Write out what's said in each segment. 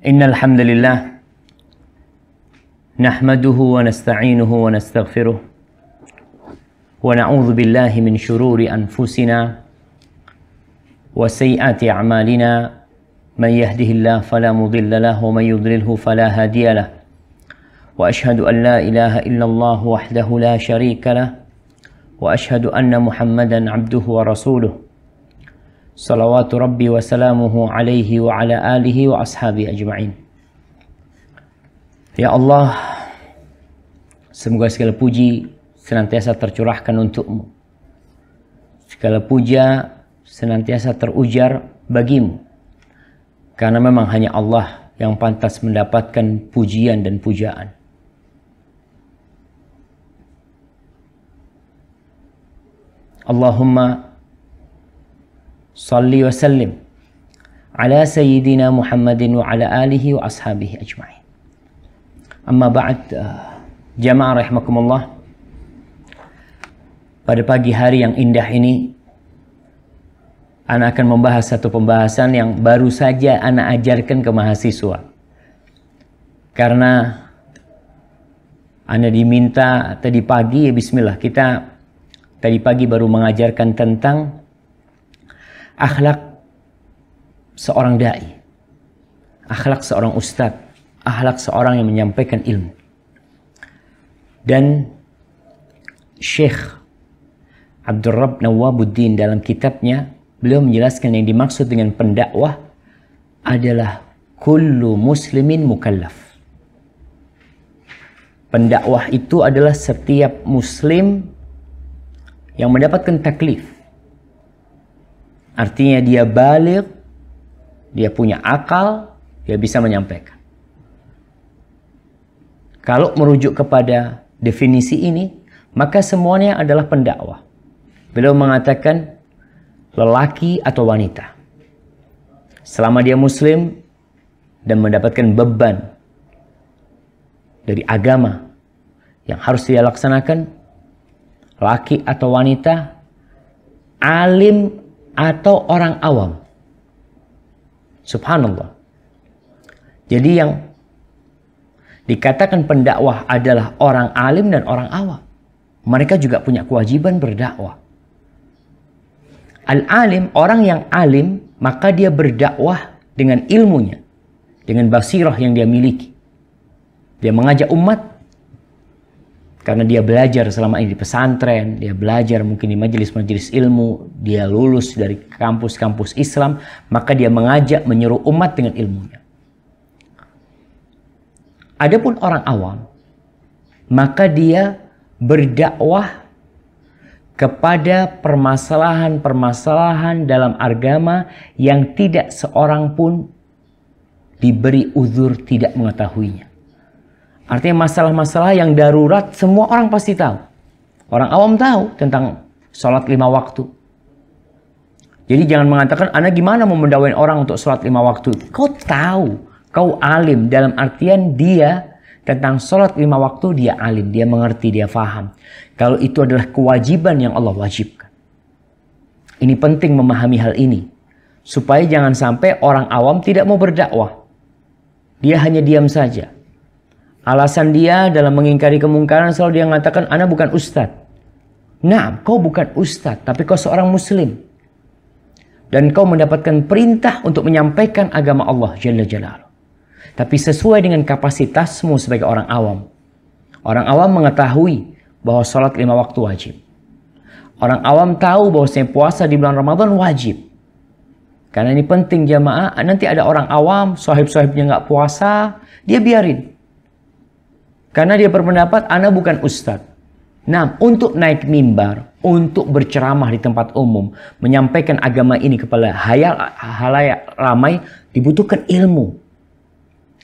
Innal hamdalillah nahmaduhu wa nasta'inuhu wa nastaghfiruh wa na'udzu billahi min shururi anfusina wa sayyiati a'malina man yahdihillahu fala mudilla lahu wa man yudlilhu fala hadiya lahu wa ashhadu an la ilaha illallah wahdahu la syarika lahu wa ashhadu anna Muhammadan abduhu wa rasuluh salawatu rabbi wa salamuhu alaihi wa ala alihi wa ashabi ajma'in. Ya Allah, semoga segala puji senantiasa tercurahkan untukmu, segala puja senantiasa terujar bagimu, karena memang hanya Allah yang pantas mendapatkan pujian dan pujaan. Allahumma salli wa sallim ala sayyidina Muhammadin wa ala alihi wa ashabihi ajma'in. Amma ba'd, jamaah rahimakumullah. Pada pagi hari yang indah ini, ana akan membahas satu pembahasan yang baru saja ana ajarkan ke mahasiswa. Karena ana diminta tadi pagi, ya bismillah, kita tadi pagi baru mengajarkan tentang akhlak seorang da'i, akhlak seorang ustadz, akhlak seorang yang menyampaikan ilmu. Dan Syekh Abdul Rabb Nawabuddin dalam kitabnya, beliau menjelaskan yang dimaksud dengan pendakwah adalah kullu muslimin mukallaf. Pendakwah itu adalah setiap muslim yang mendapatkan taklif. Artinya dia baligh, dia punya akal, dia bisa menyampaikan. Kalau merujuk kepada definisi ini, maka semuanya adalah pendakwah. Beliau mengatakan lelaki atau wanita, selama dia muslim dan mendapatkan beban dari agama yang harus dia laksanakan, laki atau wanita, alim atau orang awam. Subhanallah. Jadi yang dikatakan pendakwah adalah orang alim dan orang awam. Mereka juga punya kewajiban berdakwah. Al-alim, orang yang alim, maka dia berdakwah dengan ilmunya, dengan basirah yang dia miliki. Dia mengajak umat karena dia belajar selama ini di pesantren, dia belajar mungkin di majelis-majelis ilmu, dia lulus dari kampus-kampus Islam, maka dia mengajak, menyeru umat dengan ilmunya. Adapun orang awam, maka dia berdakwah kepada permasalahan-permasalahan dalam agama yang tidak seorang pun diberi uzur tidak mengetahuinya. Artinya masalah-masalah yang darurat semua orang pasti tahu. Orang awam tahu tentang sholat 5 waktu. Jadi jangan mengatakan, "Ana gimana mau mendakwain orang untuk sholat 5 waktu?" Kau tahu, kau alim dalam artian dia tentang sholat 5 waktu dia alim, dia mengerti, dia faham. Kalau itu adalah kewajiban yang Allah wajibkan. Ini penting memahami hal ini. Supaya jangan sampai orang awam tidak mau berdakwah. Dia hanya diam saja. Alasan dia dalam mengingkari kemungkaran selalu dia mengatakan, "Ana bukan ustadz." Nah, kau bukan ustadz, tapi kau seorang muslim. Dan kau mendapatkan perintah untuk menyampaikan agama Allah Jalla Jalaluhu. Tapi sesuai dengan kapasitasmu sebagai orang awam. Orang awam mengetahui bahwa sholat 5 waktu wajib. Orang awam tahu bahwa puasa di bulan Ramadan wajib. Karena ini penting jamaah, nanti ada orang awam, sahib-sahibnya nggak puasa, dia biarin. Karena dia berpendapat, "Ana bukan ustadz." Nah, untuk naik mimbar, untuk berceramah di tempat umum, menyampaikan agama ini kepada halayak ramai, dibutuhkan ilmu.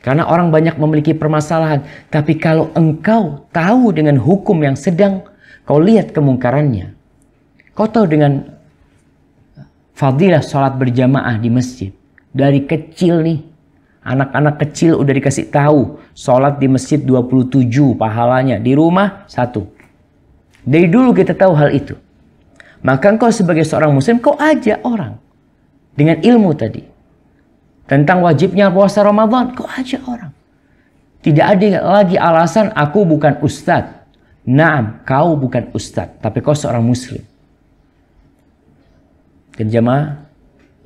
Karena orang banyak memiliki permasalahan. Tapi kalau engkau tahu dengan hukum yang sedang, kau lihat kemungkarannya. Kau tahu dengan fadilah sholat berjamaah di masjid. Dari kecil nih, anak-anak kecil udah dikasih tahu sholat di masjid 27 pahalanya, di rumah 1. Dari dulu kita tahu hal itu. Maka engkau sebagai seorang muslim, kau ajak orang dengan ilmu tadi. tentang wajibnya puasa Ramadan, kau ajak orang. Tidak ada lagi alasan aku bukan ustadz. Naam, kau bukan ustadz, tapi kau seorang muslim. Dan jemaah,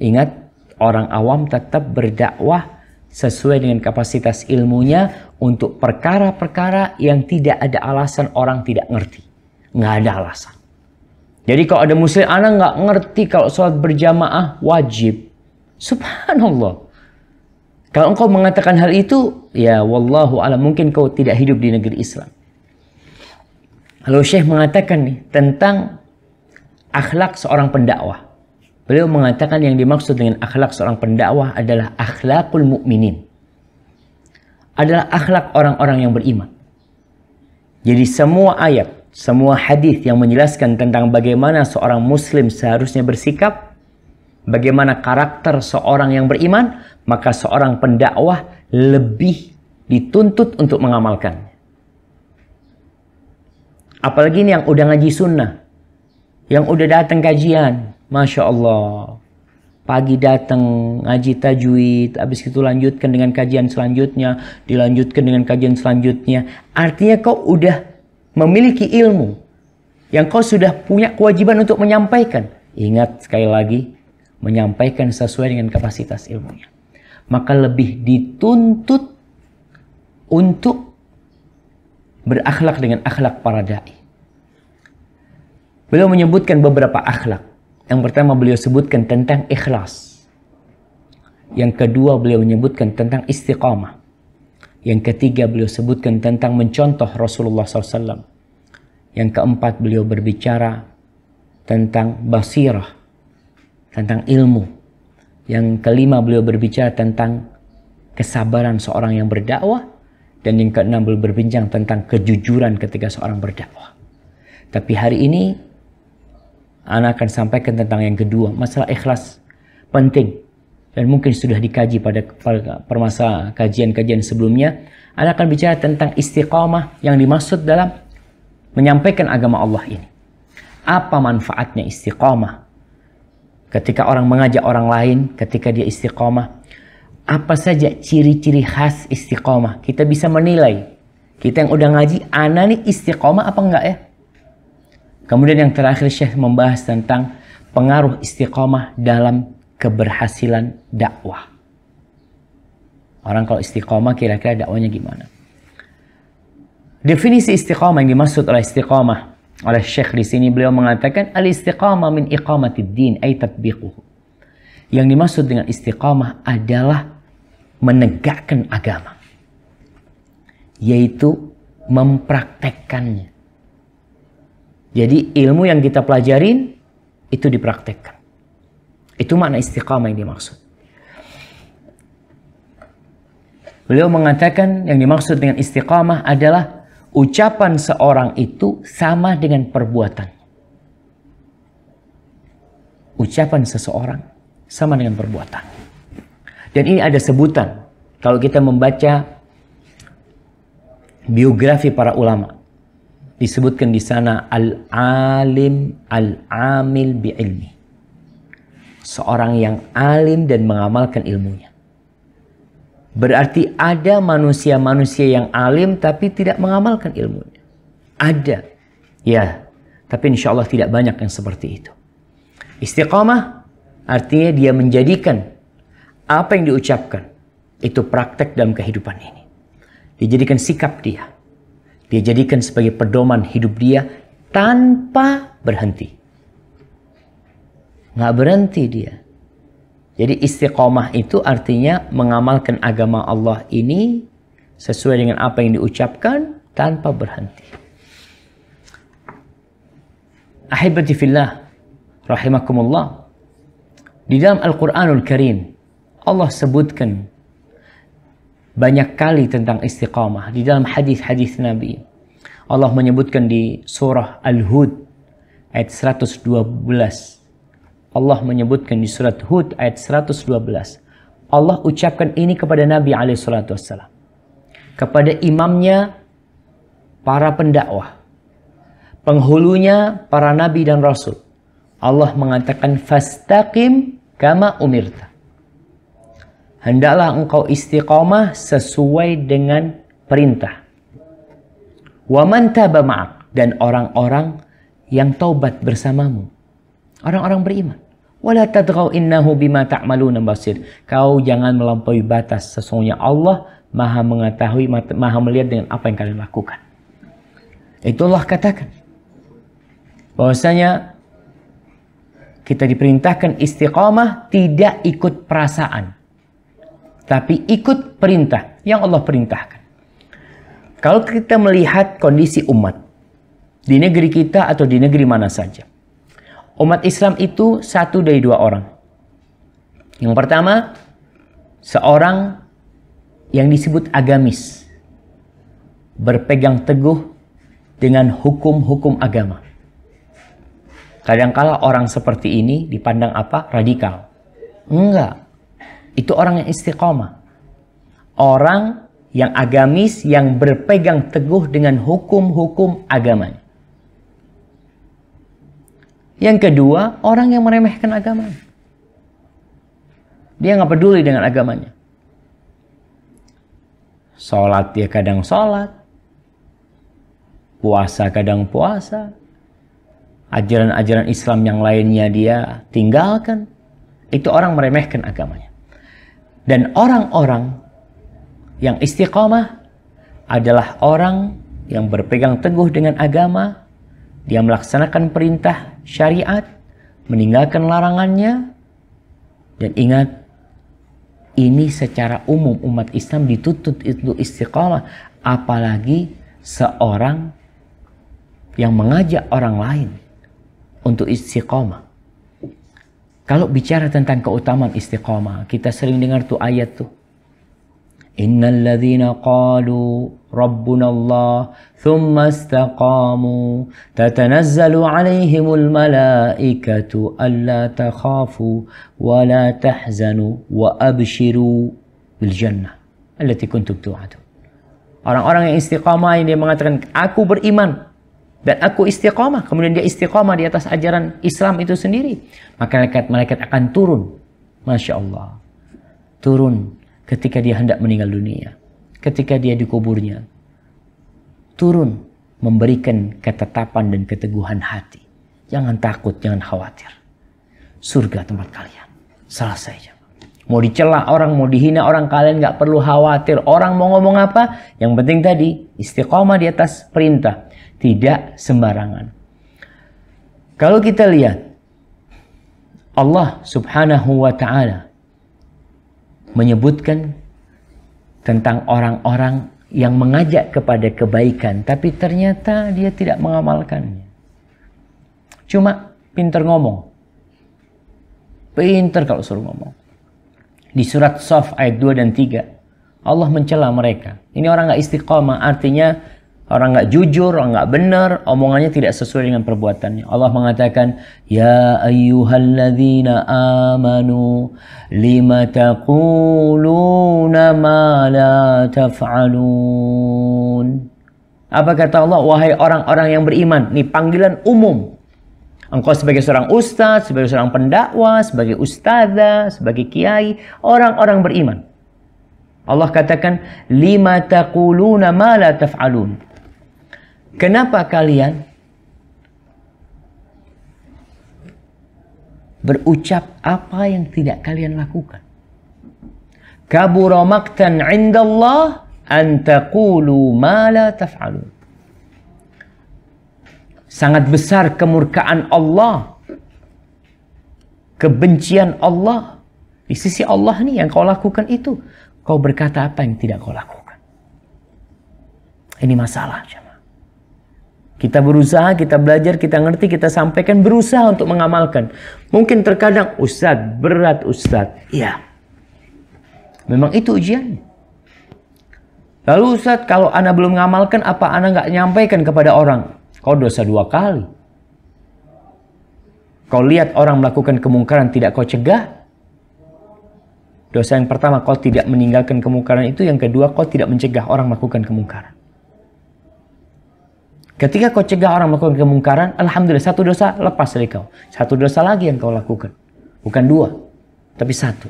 ingat, orang awam tetap berdakwah sesuai dengan kapasitas ilmunya untuk perkara-perkara yang tidak ada alasan orang tidak ngerti. Nggak ada alasan. Jadi kalau ada muslim, anak nggak ngerti kalau sholat berjamaah wajib. Subhanallah. Kalau engkau mengatakan hal itu, ya wallahu alam, mungkin kau tidak hidup di negeri Islam. Lalu Syekh mengatakan nih tentang akhlak seorang pendakwah. Beliau mengatakan yang dimaksud dengan akhlak seorang pendakwah adalah akhlakul mukminin. Adalah akhlak orang-orang yang beriman. Jadi semua ayat, semua hadis yang menjelaskan tentang bagaimana seorang muslim seharusnya bersikap, bagaimana karakter seorang yang beriman, maka seorang pendakwah lebih dituntut untuk mengamalkannya. Apalagi ini yang udah ngaji sunnah, yang udah datang kajian, Masya Allah. Pagi datang ngaji tajwid, habis itu lanjutkan dengan kajian selanjutnya, dilanjutkan dengan kajian selanjutnya. Artinya kau udah memiliki ilmu, yang kau sudah punya kewajiban untuk menyampaikan. Ingat sekali lagi, menyampaikan sesuai dengan kapasitas ilmunya. Maka lebih dituntut untuk berakhlak dengan akhlak para da'i. Beliau menyebutkan beberapa akhlak. Yang pertama beliau sebutkan tentang ikhlas. Yang kedua beliau menyebutkan tentang istiqamah. Yang ketiga beliau sebutkan tentang mencontoh Rasulullah SAW. Yang keempat beliau berbicara tentang basirah, tentang ilmu. Yang kelima beliau berbicara tentang kesabaran seorang yang berdakwah. Dan yang keenam beliau berbincang tentang kejujuran ketika seorang berdakwah. Tapi hari ini Ana akan sampaikan tentang yang kedua, masalah ikhlas penting dan mungkin sudah dikaji pada permasalahan kajian-kajian sebelumnya. Ana akan bicara tentang istiqamah yang dimaksud dalam menyampaikan agama Allah ini. Apa manfaatnya istiqamah? Ketika orang mengajak orang lain, ketika dia istiqamah, apa saja ciri-ciri khas istiqamah? Kita bisa menilai. Kita yang udah ngaji, ana nih istiqamah apa enggak ya? Kemudian yang terakhir Syekh membahas tentang pengaruh istiqamah dalam keberhasilan dakwah. Orang kalau istiqamah kira-kira dakwanya gimana? Definisi istiqamah yang dimaksud oleh istiqamah oleh Syekh di sini, beliau mengatakan al-istiqamah min iqamatid din ay tatbiquhu. Yang dimaksud dengan istiqamah adalah menegakkan agama, yaitu mempraktekkannya. Jadi ilmu yang kita pelajarin itu dipraktekkan. Itu makna istiqamah yang dimaksud. Beliau mengatakan yang dimaksud dengan istiqamah adalah ucapan seorang itu sama dengan perbuatan. Ucapan seseorang sama dengan perbuatan. Dan ini ada sebutan. Kalau kita membaca biografi para ulama, disebutkan di sana al-alim al-amil bi'ilmi. Seorang yang alim dan mengamalkan ilmunya. Berarti ada manusia-manusia yang alim tapi tidak mengamalkan ilmunya. Ada. Ya, tapi insya Allah tidak banyak yang seperti itu. Istiqamah artinya dia menjadikan apa yang diucapkan itu praktek dalam kehidupan ini. Dijadikan sikap dia. Dia jadikan sebagai pedoman hidup dia tanpa berhenti. Nggak berhenti dia. Jadi istiqomah itu artinya mengamalkan agama Allah ini sesuai dengan apa yang diucapkan tanpa berhenti. Ahibati fillah, rahimakumullah. Di dalam Al-Quranul Karim, Allah sebutkan banyak kali tentang istiqamah. Di dalam hadis-hadis Nabi, Allah menyebutkan di surah Al-Hud ayat 112. Allah menyebutkan di surat Hud ayat 112. Allah ucapkan ini kepada Nabi SAW. Kepada imamnya para pendakwah. Penghulunya para nabi dan rasul. Allah mengatakan fastaqim kama umirta. hendaklah engkau istiqamah sesuai dengan perintah. Wa man taba ma'ak, dan orang-orang yang taubat bersamamu, orang-orang beriman. Wala tadghaw innahu bima ta'maluna basir. Kau jangan melampaui batas, sesungguhnya Allah Maha mengetahui, Maha melihat dengan apa yang kalian lakukan. Itulah katakan bahwasanya kita diperintahkan istiqamah tidak ikut perasaan, tapi ikut perintah yang Allah perintahkan. Kalau kita melihat kondisi umat di negeri kita atau di negeri mana saja, umat Islam itu satu dari dua orang. Yang pertama, seorang yang disebut agamis, berpegang teguh dengan hukum-hukum agama. Kadangkala orang seperti ini dipandang apa? Radikal. Enggak. Itu orang yang istiqamah. Orang yang agamis, yang berpegang teguh dengan hukum-hukum agamanya. Yang kedua, orang yang meremehkan agamanya. Dia nggak peduli dengan agamanya. Sholat dia kadang sholat. Puasa kadang puasa. Ajaran-ajaran Islam yang lainnya dia tinggalkan. Itu orang meremehkan agamanya. Dan orang-orang yang istiqamah adalah orang yang berpegang teguh dengan agama. Dia melaksanakan perintah syariat, meninggalkan larangannya. Dan ingat, ini secara umum umat Islam dituntut itu istiqamah. Apalagi seorang yang mengajak orang lain untuk istiqamah. Kalau bicara tentang keutamaan istiqamah, kita sering dengar tuh ayat tuh. Innal ladzina qalu rabbuna Allah thumma istaqamu tatanazzalu alaihimul malaikatu alla takhafu wa la tahzanu wa abshiru bil jannah allati kuntum tu'adun. Orang-orang yang istiqamah ini dia mengatakan, aku beriman dan aku istiqamah, kemudian dia istiqamah di atas ajaran Islam itu sendiri, maka malaikat akan turun. Masya Allah, turun ketika dia hendak meninggal dunia, ketika dia dikuburnya, turun memberikan ketetapan dan keteguhan hati. Jangan takut, jangan khawatir, surga tempat kalian. Selesai. Mau dicela orang, mau dihina orang, kalian nggak perlu khawatir. Orang mau ngomong apa, yang penting tadi istiqamah di atas perintah, tidak sembarangan. Kalau kita lihat Allah Subhanahu wa ta'ala menyebutkan tentang orang-orang yang mengajak kepada kebaikan, tapi ternyata dia tidak mengamalkannya. Cuma pinter ngomong. Pinter kalau suruh ngomong. Di surat Shaf ayat 2 dan 3, Allah mencela mereka. Ini orang nggak istiqamah, artinya orang nggak jujur, orang nggak benar, omongannya tidak sesuai dengan perbuatannya. Allah mengatakan, Ya ayyuhalladzina amanu lima taquluna ma la taf'alun. Apa kata Allah? Wahai orang-orang yang beriman. Ini panggilan umum. Engkau sebagai seorang ustaz, sebagai seorang pendakwah, sebagai ustazah, sebagai kiai, orang-orang beriman. Allah katakan, lima taquluna ma la taf'alun. Kenapa kalian berucap apa yang tidak kalian lakukan? Kabura maqtan 'indallah an taqulu ma la taf'alun. Sangat besar kemurkaan Allah, kebencian Allah di sisi Allah nih yang kau lakukan itu. Kau berkata apa yang tidak kau lakukan. Ini masalah. Kita berusaha, kita belajar, kita ngerti, kita sampaikan, berusaha untuk mengamalkan. Mungkin terkadang, Ustadz, berat Ustadz. Iya. Memang itu ujiannya. Lalu Ustadz, kalau Anda belum mengamalkan, apa Anda nggak nyampaikan kepada orang? Kau dosa 2 kali. Kau lihat orang melakukan kemungkaran, tidak kau cegah. Dosa yang pertama, kau tidak meninggalkan kemungkaran itu. Yang kedua, kau tidak mencegah orang melakukan kemungkaran. Ketika kau cegah orang melakukan kemungkaran, alhamdulillah, 1 dosa lepas dari kau. 1 dosa lagi yang kau lakukan. Bukan 2, tapi 1.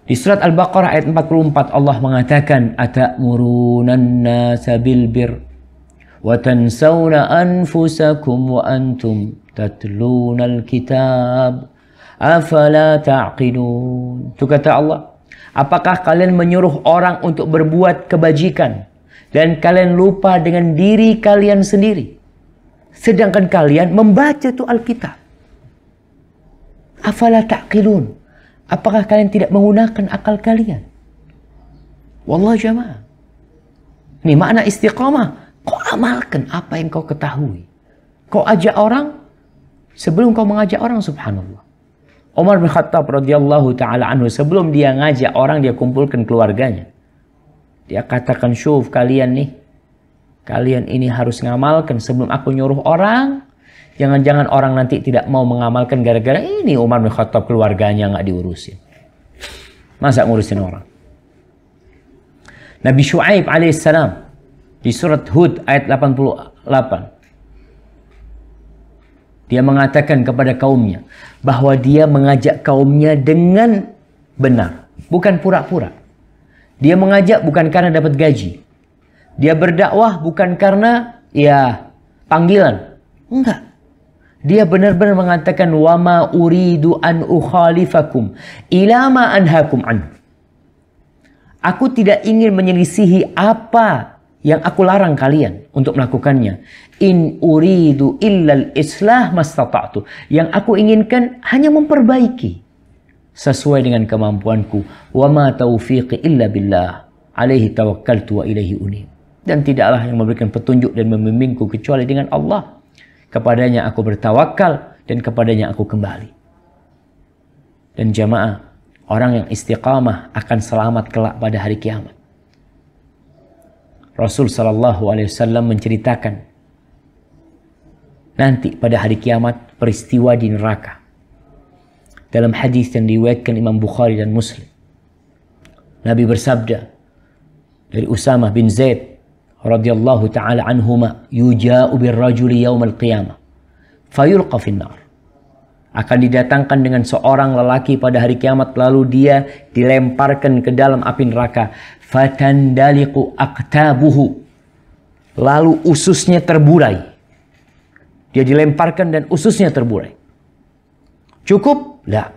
Di surat Al-Baqarah ayat 44 Allah mengatakan atamurunun nasa bil bir wa tansawna anfusakum wa antum tatlunal kitab afala ta'qilun. Itu kata Allah, apakah kalian menyuruh orang untuk berbuat kebajikan dan kalian lupa dengan diri kalian sendiri, sedangkan kalian membaca itu Alkitab? Afala ta'qilun. Apakah kalian tidak menggunakan akal kalian? Wallah jamaah. Ini makna istiqamah. Kau amalkan apa yang kau ketahui. Kau ajak orang sebelum kau mengajak orang, subhanallah. Umar bin Khattab radhiyallahu ta'ala anhu, sebelum dia ngajak orang, dia kumpulkan keluarganya. Dia katakan, syuf kalian nih, kalian ini harus ngamalkan sebelum aku nyuruh orang. Jangan-jangan orang nanti tidak mau mengamalkan gara-gara ini Umar bin Khattab keluarganya nggak diurusin. Masa ngurusin orang? Nabi Syuaib alaihissalam di surat Hud ayat 88. Dia mengatakan kepada kaumnya bahwa dia mengajak kaumnya dengan benar, bukan pura-pura. Dia mengajak bukan karena dapat gaji. Dia berdakwah bukan karena panggilan. Enggak. Dia benar-benar mengatakan wama uridu an ukhalifakum ila ma anhakum an. Aku tidak ingin menyelisihi apa yang aku larang kalian untuk melakukannya. In uridu illal islah mastata'tu. Yang aku inginkan hanya memperbaiki sesuai dengan kemampuanku. Wama taufiqi illa billah. Alaihi tawakkaltu wa ilaihi unib. Dan tidaklah yang memberikan petunjuk dan membimbingku kecuali dengan Allah. Kepadanya aku bertawakal dan kepadanya aku kembali. Dan jamaah, orang yang istiqamah akan selamat kelak pada hari kiamat. Rasul sallallahu alaihi wasallam menceritakan nanti pada hari kiamat peristiwa di neraka. Dalam hadis yang diriwayatkan Imam Bukhari dan Muslim, Nabi bersabda dari Usamah bin Zaid radhiyallahu ta'ala anhuma, yuja'u birrajuli yaumal qiyamah fayulqa finnar. Akan didatangkan dengan seorang lelaki pada hari kiamat, lalu dia dilemparkan ke dalam api neraka. Fatandaliqu aqtabuhu, lalu ususnya terburai. Dia dilemparkan dan ususnya terburai. Cukup? La.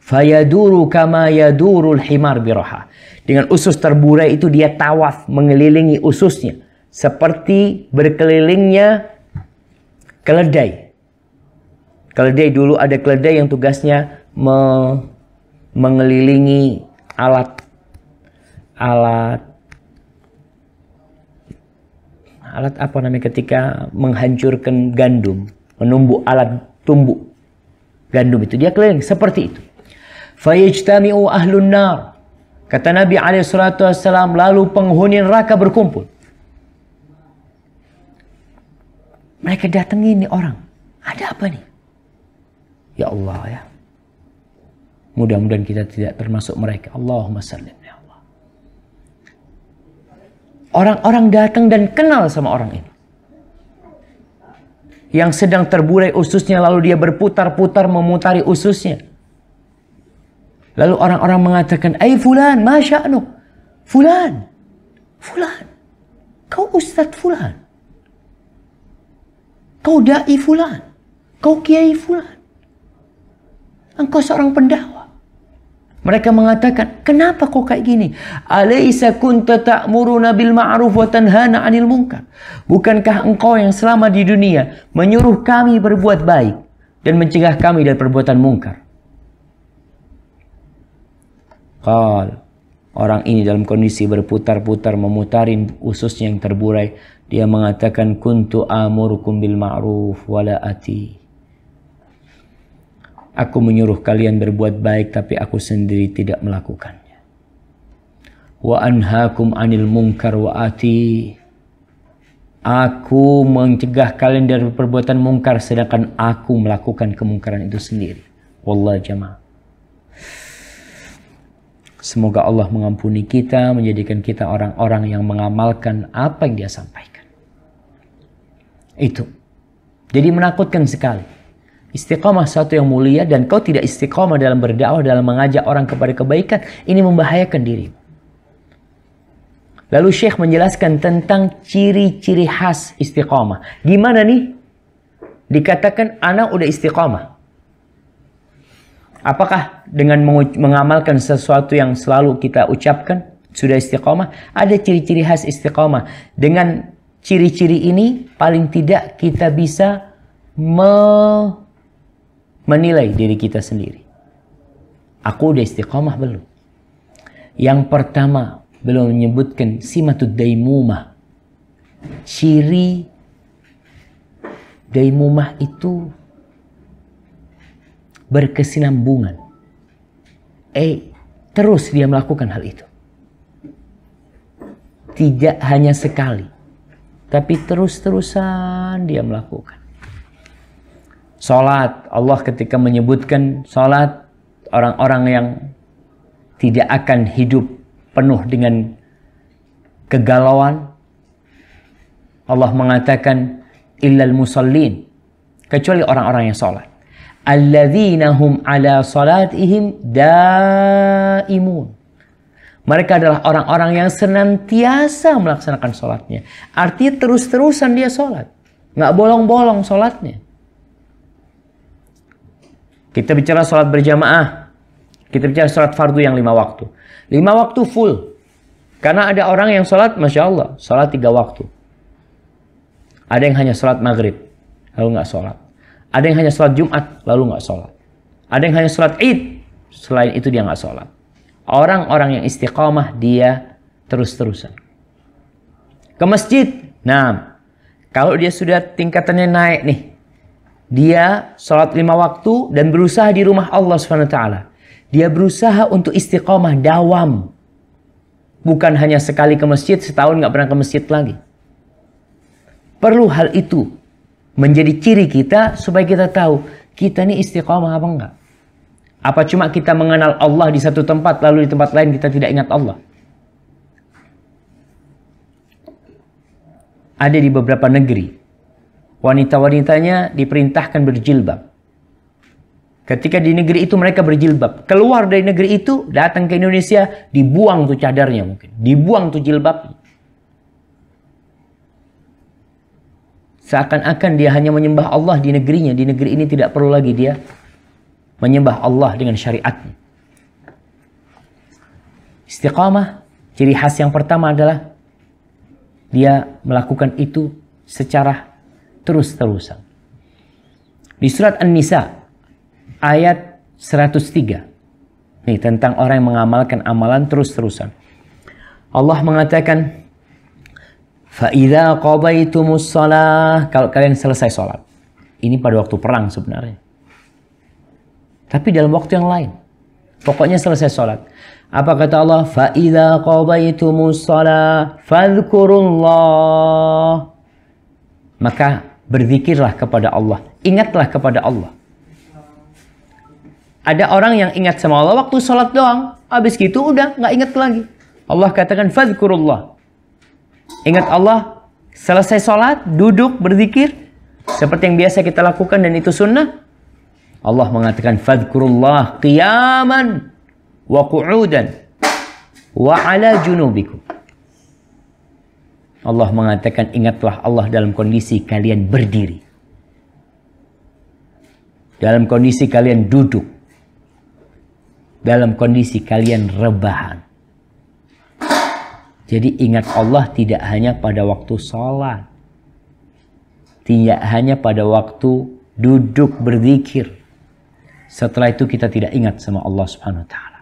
Fayaduru kama yadurul himar biraha. Dengan usus terburai itu dia tawaf mengelilingi ususnya seperti berkelilingnya keledai. Keledai dulu ada keledai yang tugasnya mengelilingi alat apa namanya ketika menghancurkan gandum, menumbuk alat tumbuk gandum itu, dia keliling seperti itu. Fayajtami'u ahlun nar, kata Nabi SAW, lalu penghuni neraka berkumpul. Mereka datangi ini orang, ada apa nih? Ya Allah ya, mudah-mudahan kita tidak termasuk mereka. Allahumma sallim ya Allah. Orang-orang datang dan kenal sama orang ini yang sedang terburai ususnya, lalu dia berputar-putar memutari ususnya. Lalu orang-orang mengatakan, "Ai fulan, ma sya'nuk? Fulan, fulan, kau ustadz fulan, kau dai fulan, kau kiai fulan, engkau seorang pendakwa." Mereka mengatakan, "Kenapa kau kayak gini? Alaysa kunta ta'muruna bil ma'ruf wa tanhana 'anil munkar?" Bukankah engkau yang selama di dunia menyuruh kami berbuat baik dan mencegah kami dari perbuatan mungkar? Qal, orang ini dalam kondisi berputar-putar memutarin ususnya yang terburai, dia mengatakan, "Kuntu amurukum bil ma'ruf wa la ati." Aku menyuruh kalian berbuat baik, tapi aku sendiri tidak melakukannya. Wa anhaakum 'anil munkar wa ati. Aku mencegah kalian dari perbuatan mungkar, sedangkan aku melakukan kemungkaran itu sendiri. Wallah jamaah. Semoga Allah mengampuni kita, menjadikan kita orang-orang yang mengamalkan apa yang dia sampaikan. Itu. Jadi menakutkan sekali. Istiqomah sesuatu yang mulia, dan kau tidak istiqomah dalam berdakwah, dalam mengajak orang kepada kebaikan, ini membahayakan dirimu. Lalu Syekh menjelaskan tentang ciri-ciri khas istiqomah. Gimana nih? Dikatakan anak udah istiqomah. Apakah dengan mengamalkan sesuatu yang selalu kita ucapkan sudah istiqomah? Ada ciri-ciri khas istiqomah. Dengan ciri-ciri ini paling tidak kita bisa menilai diri kita sendiri. Aku udah istiqomah belum? Yang pertama, belum menyebutkan simatud daimumah. Ciri daimumah itu berkesinambungan. Terus dia melakukan hal itu. Tidak hanya sekali, tapi terus-terusan dia melakukan. Salat, Allah ketika menyebutkan salat, orang-orang yang tidak akan hidup penuh dengan kegalauan, Allah mengatakan illal musallin, kecuali orang-orang yang salat. Alladzina hum ala salatihim daimun. Mereka adalah orang-orang yang senantiasa melaksanakan salatnya. Artinya terus-terusan dia salat, nggak bolong-bolong salatnya. Kita bicara salat berjamaah, kita bicara salat fardu yang 5 waktu. 5 waktu full. Karena ada orang yang salat, Masya Allah, salat 3 waktu. Ada yang hanya salat maghrib, lalu nggak salat. Ada yang hanya salat Jumat, lalu nggak salat. Ada yang hanya salat Id, selain itu dia nggak salat. Orang-orang yang istiqamah, dia terus-terusan. Ke masjid, nah, kalau dia sudah tingkatannya naik nih, dia salat 5 waktu dan berusaha di rumah Allah SWT. Dia berusaha untuk istiqamah, dawam. Bukan hanya sekali ke masjid, setahun nggak pernah ke masjid lagi. Perlu hal itu menjadi ciri kita supaya kita tahu kita ini istiqamah apa enggak. Apa cuma kita mengenal Allah di satu tempat, lalu di tempat lain kita tidak ingat Allah. Ada di beberapa negeri, wanita-wanitanya diperintahkan berjilbab. Ketika di negeri itu mereka berjilbab. Keluar dari negeri itu, datang ke Indonesia, dibuang tuh cadarnya mungkin. Dibuang tuh jilbabnya. Seakan-akan dia hanya menyembah Allah di negerinya. Di negeri ini tidak perlu lagi dia menyembah Allah dengan syariatnya. Istiqamah, ciri khas yang pertama adalah dia melakukan itu secara terus-terusan. Di surat An-Nisa ayat 103. Nih, tentang orang yang mengamalkan amalan terus-terusan. Allah mengatakan, فَإِذَا قَضَيْتُمُ الصَّلَاةِ, kalau kalian selesai sholat. Ini pada waktu perang sebenarnya. Tapi dalam waktu yang lain. Pokoknya selesai sholat. Apa kata Allah? فَإِذَا قَضَيْتُمُ الصَّلَاةِ فَاذْكُرُوا اللَّهِ, maka berzikirlah kepada Allah. Ingatlah kepada Allah. Ada orang yang ingat sama Allah waktu sholat doang. Habis gitu udah nggak ingat lagi. Allah katakan fadhkurullah. Ingat Allah. Selesai sholat, duduk, berzikir. Seperti yang biasa kita lakukan dan itu sunnah. Allah mengatakan fadhkurullah qiyaman wa qu'udan wa ala junubikum. Allah mengatakan ingatlah Allah dalam kondisi kalian berdiri. Dalam kondisi kalian duduk. Dalam kondisi kalian rebahan. Jadi ingat Allah tidak hanya pada waktu sholat. Tidak hanya pada waktu duduk berzikir. Setelah itu kita tidak ingat sama Allah Subhanahu wa ta'ala.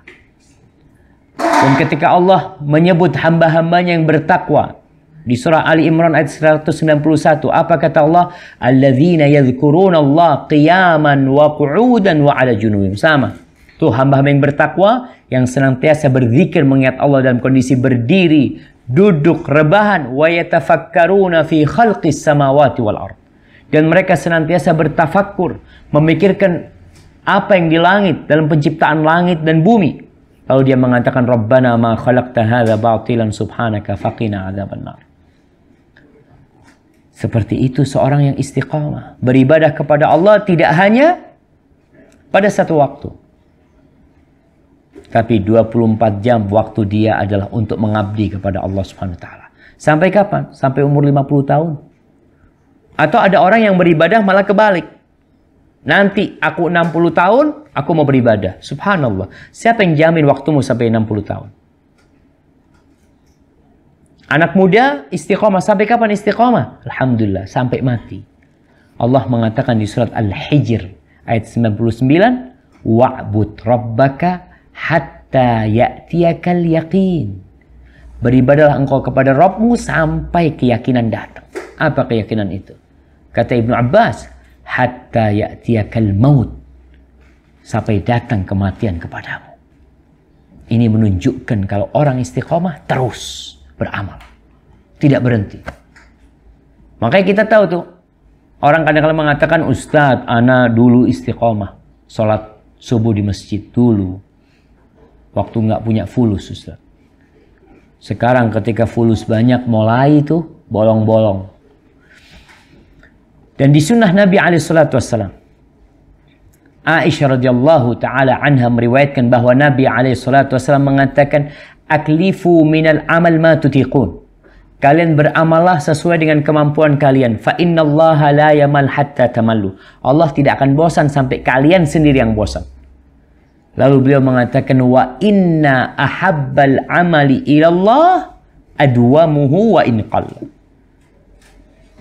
Dan ketika Allah menyebut hamba-hambanya yang bertakwa di surah Ali Imran ayat 191, apa kata Allah? Alladzina yadhkuruna Allah qiyaman wa qu'udan wa 'ala junubihim. Sama. Tuh hamba-hamba yang bertakwa yang senantiasa berzikir mengingat Allah dalam kondisi berdiri, duduk, rebahan, wa yatafakkaruna fi khalqis samawati wal ard. Dan mereka senantiasa bertafakkur, memikirkan apa yang di langit, dalam penciptaan langit dan bumi. Lalu dia mengatakan, Rabbana ma khalaqta hadza batilan subhanaka faqina adzabannar. Seperti itu seorang yang istiqamah. Beribadah kepada Allah tidak hanya pada satu waktu. Tapi 24 jam waktu dia adalah untuk mengabdi kepada Allah Subhanahu wa taala. Sampai kapan? Sampai umur 50 tahun. Atau ada orang yang beribadah malah kebalik. Nanti aku 60 tahun, aku mau beribadah. Subhanallah. Siapa yang jamin waktumu sampai 60 tahun? Anak muda istiqomah. Sampai kapan istiqomah? Alhamdulillah. Sampai mati. Allah mengatakan di surat Al-Hijr ayat 99. Wa'bud rabbaka hatta ya'tiyakal yaqin. Beribadahlah engkau kepada Rabbmu sampai keyakinan datang. Apa keyakinan itu? Kata Ibnu Abbas, hatta ya'tiyakal maut. Sampai datang kematian kepadamu. Ini menunjukkan kalau orang istiqomah terus beramal. Tidak berhenti. Makanya kita tahu tuh. Orang kadang-kadang mengatakan, Ustadz, ana dulu istiqomah. Sholat subuh di masjid dulu. Waktu nggak punya fulus, Ustadz. Sekarang ketika fulus banyak, mulai tuh bolong-bolong. Dan di sunnah Nabi SAW, Aisyah radhiyallahu ta'ala anha meriwayatkan bahwa Nabi SAW mengatakan, aklifu minal amal ma tutiqun. Kalian beramallah sesuai dengan kemampuan kalian. Fa innallaha la yamal hatta tamallu. Allah tidak akan bosan sampai kalian sendiri yang bosan. Lalu beliau mengatakan, wa inna ahabbal amali ilallah adwamuhu wa in qalla.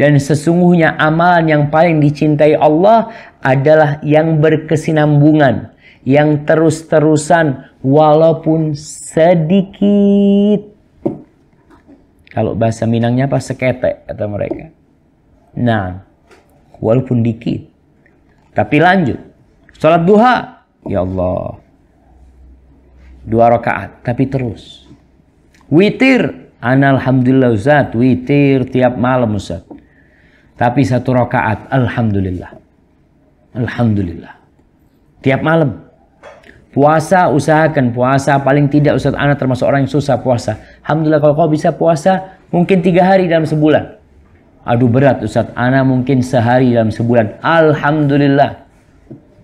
Dan sesungguhnya amalan yang paling dicintai Allah adalah yang berkesinambungan, yang terus-terusan walaupun sedikit. Kalau bahasa Minangnya apa? Seketek kata mereka. Nah, walaupun dikit. Tapi lanjut. Salat duha. Ya Allah. 2 rakaat. Tapi terus. Witir. Ana alhamdulillah Ustaz. Witir tiap malam Ustaz. Tapi 1 rakaat. Alhamdulillah. Alhamdulillah. Tiap malam. Puasa, usahakan puasa. Paling tidak Ustaz, ana termasuk orang yang susah puasa. Alhamdulillah kalau kau bisa puasa, mungkin 3 hari dalam sebulan. Aduh berat Ustaz, ana mungkin sehari dalam sebulan. Alhamdulillah.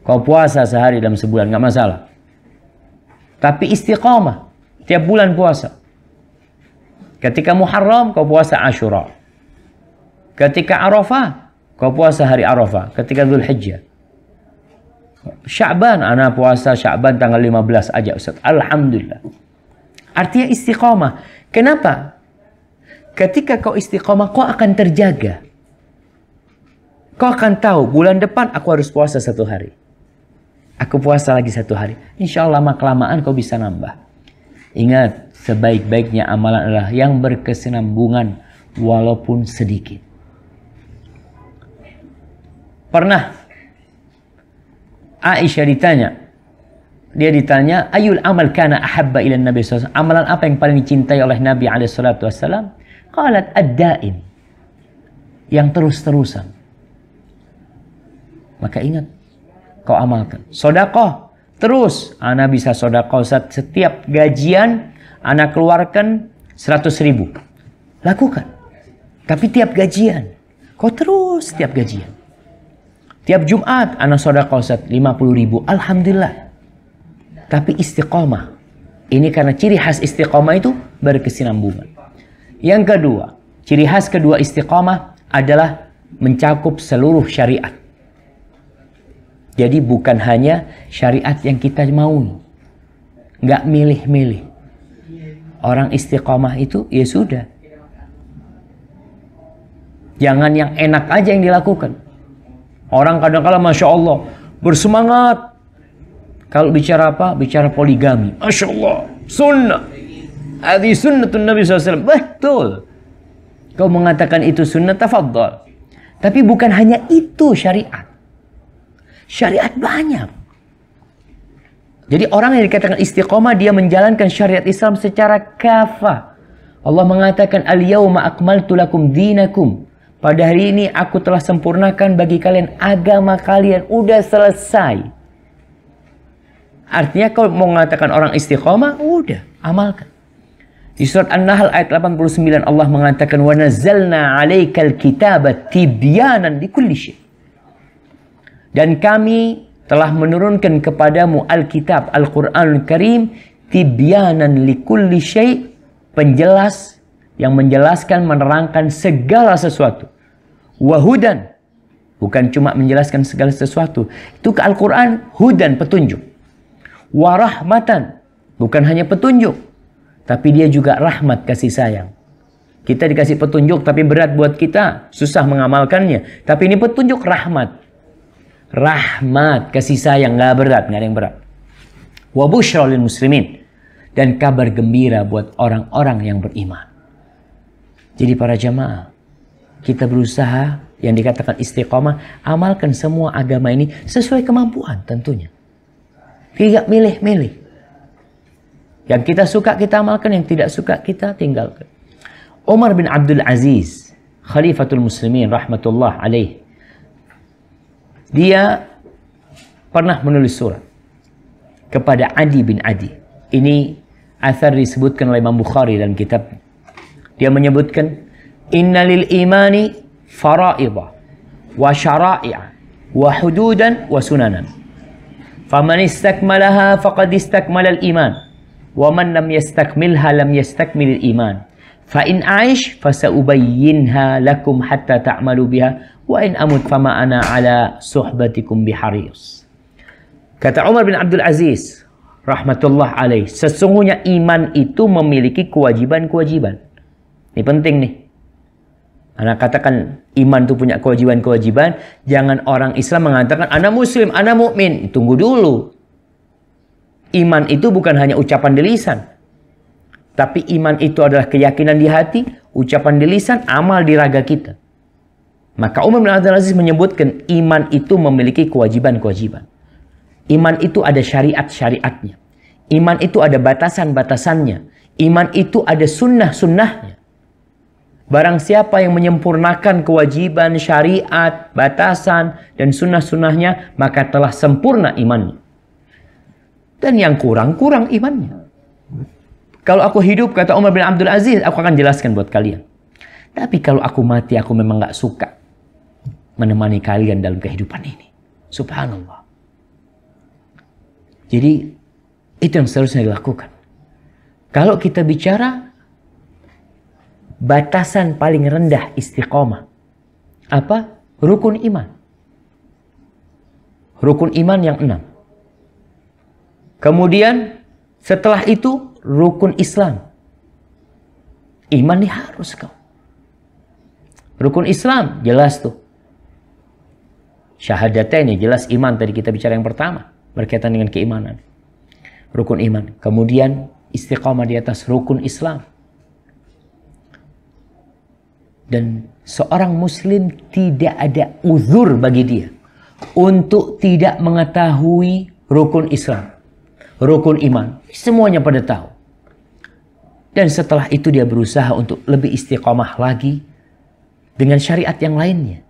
Kau puasa sehari dalam sebulan, nggak masalah. Tapi istiqamah. Tiap bulan puasa. Ketika Muharram, kau puasa Ashura. Ketika Arafah, kau puasa hari Arafah. Ketika Dzulhijjah. Sya'ban, ana puasa Sya'ban tanggal 15 aja Ustaz. Alhamdulillah. Artinya istiqamah. Kenapa? Ketika kau istiqamah, kau akan terjaga. Kau akan tahu, bulan depan aku harus puasa 1 hari. Aku puasa lagi 1 hari. Insya Allah lama-kelamaan kau bisa nambah. Ingat, sebaik-baiknya amalan adalah yang berkesinambungan walaupun sedikit. Pernah Aisyah ditanya. Dia ditanya, ayul amal kana ahabba ila Nabi SAW. Amalan apa yang paling dicintai oleh Nabi SAW? Qalat ad-daim. Yang terus-terusan. Maka ingat, kau amalkan. Sedekah. Terus, ana bisa sedekah setiap gajian, ana keluarkan 100.000. Lakukan. Tapi tiap gajian. Kau terus tiap gajian. Tiap Jumat, ana sedekah 50.000. Alhamdulillah. Tapi istiqamah. Ini karena ciri khas istiqamah itu berkesinambungan. Yang kedua, ciri khas kedua istiqamah adalah mencakup seluruh syariat. Jadi bukan hanya syariat yang kita mau. Nggak milih-milih. Orang istiqamah itu, ya sudah. Jangan yang enak aja yang dilakukan. Orang kadang-kadang Masya Allah bersemangat. Kalau bicara apa? Bicara poligami. Masya Allah. Sunnah. Adi sunnatun Nabi SAW. Betul. Kau mengatakan itu sunnah, tafadhal. Tapi bukan hanya itu syariat. Syariat banyak. Jadi orang yang dikatakan istiqomah, dia menjalankan syariat Islam secara kafah. Allah mengatakan, al-yawma akmaltu lakum dinakum. Pada hari ini aku telah sempurnakan bagi kalian agama kalian. Udah selesai. Artinya kalau mau mengatakan orang istiqomah, udah amalkan. Di surat An-Nahl ayat 89 Allah mengatakan wa nazzalna 'alaikal kitaba tibyanan likulli syai'. Dan kami telah menurunkan kepadamu Alkitab Al-Qur'anul Karim tibyanan likulli syai', penjelas yang menjelaskan menerangkan segala sesuatu. Wahudan, bukan cuma menjelaskan segala sesuatu. Itu ke Al-Qur'an hudan, petunjuk. Warahmatan, bukan hanya petunjuk, tapi dia juga rahmat, kasih sayang. Kita dikasih petunjuk tapi berat buat kita, susah mengamalkannya. Tapi ini petunjuk rahmat. Rahmat, kasih sayang, nggak berat, nggak ada yang berat. Wa busyra lil muslimin, dan kabar gembira buat orang-orang yang beriman. Jadi para jamaah, kita berusaha yang dikatakan istiqomah, amalkan semua agama ini sesuai kemampuan tentunya. Tidak milih-milih. Yang kita suka kita amalkan, yang tidak suka kita tinggalkan. Umar bin Abdul Aziz, Khalifatul Muslimin rahmatullah alaih, dia pernah menulis surat kepada Adi bin Adi. Ini athar disebutkan oleh Imam Bukhari dalam kitab. Dia menyebutkan, innalil imani fara'idha wa syara'i'a wa hududan wa sunanan. Faman istakmalaha faqad istakmalal iman. Wa man lam yastakmilha lam yastakmilil iman. Fa in aish fasaubayyinha lakum hatta ta'malu biha wa in amut fama ana ala suhbatikum biharis. Kata Umar bin Abdul Aziz rahmatullah alaih, sesungguhnya iman itu memiliki kewajiban-kewajiban. Ini penting nih. Anak katakan iman itu punya kewajiban-kewajiban. Jangan orang Islam mengatakan ana muslim, ana mukmin. Tunggu dulu. Iman itu bukan hanya ucapan di lisan. Tapi iman itu adalah keyakinan di hati, ucapan di lisan, amal di raga kita. Maka Umar bin Abdul Aziz menyebutkan iman itu memiliki kewajiban-kewajiban. Iman itu ada syariat-syariatnya. Iman itu ada batasan-batasannya. Iman itu ada sunnah-sunnahnya. Barang siapa yang menyempurnakan kewajiban, syariat, batasan, dan sunnah-sunnahnya, maka telah sempurna imannya. Dan yang kurang-kurang imannya. Kalau aku hidup, kata Umar bin Abdul Aziz, aku akan jelaskan buat kalian. Tapi kalau aku mati, aku memang gak suka menemani kalian dalam kehidupan ini. Subhanallah. Jadi, itu yang seharusnya dilakukan. Kalau kita bicara batasan paling rendah istiqomah, apa? Rukun iman. Rukun iman yang 6. Kemudian setelah itu rukun Islam. Iman ini harus kau. Rukun Islam jelas tuh. Syahadatain jelas iman, tadi kita bicara yang pertama berkaitan dengan keimanan. Rukun iman. Kemudian istiqomah di atas rukun Islam. Dan seorang muslim tidak ada uzur bagi dia untuk tidak mengetahui rukun Islam, rukun iman. Semuanya pada tahu. Dan setelah itu dia berusaha untuk lebih istiqomah lagi dengan syariat yang lainnya.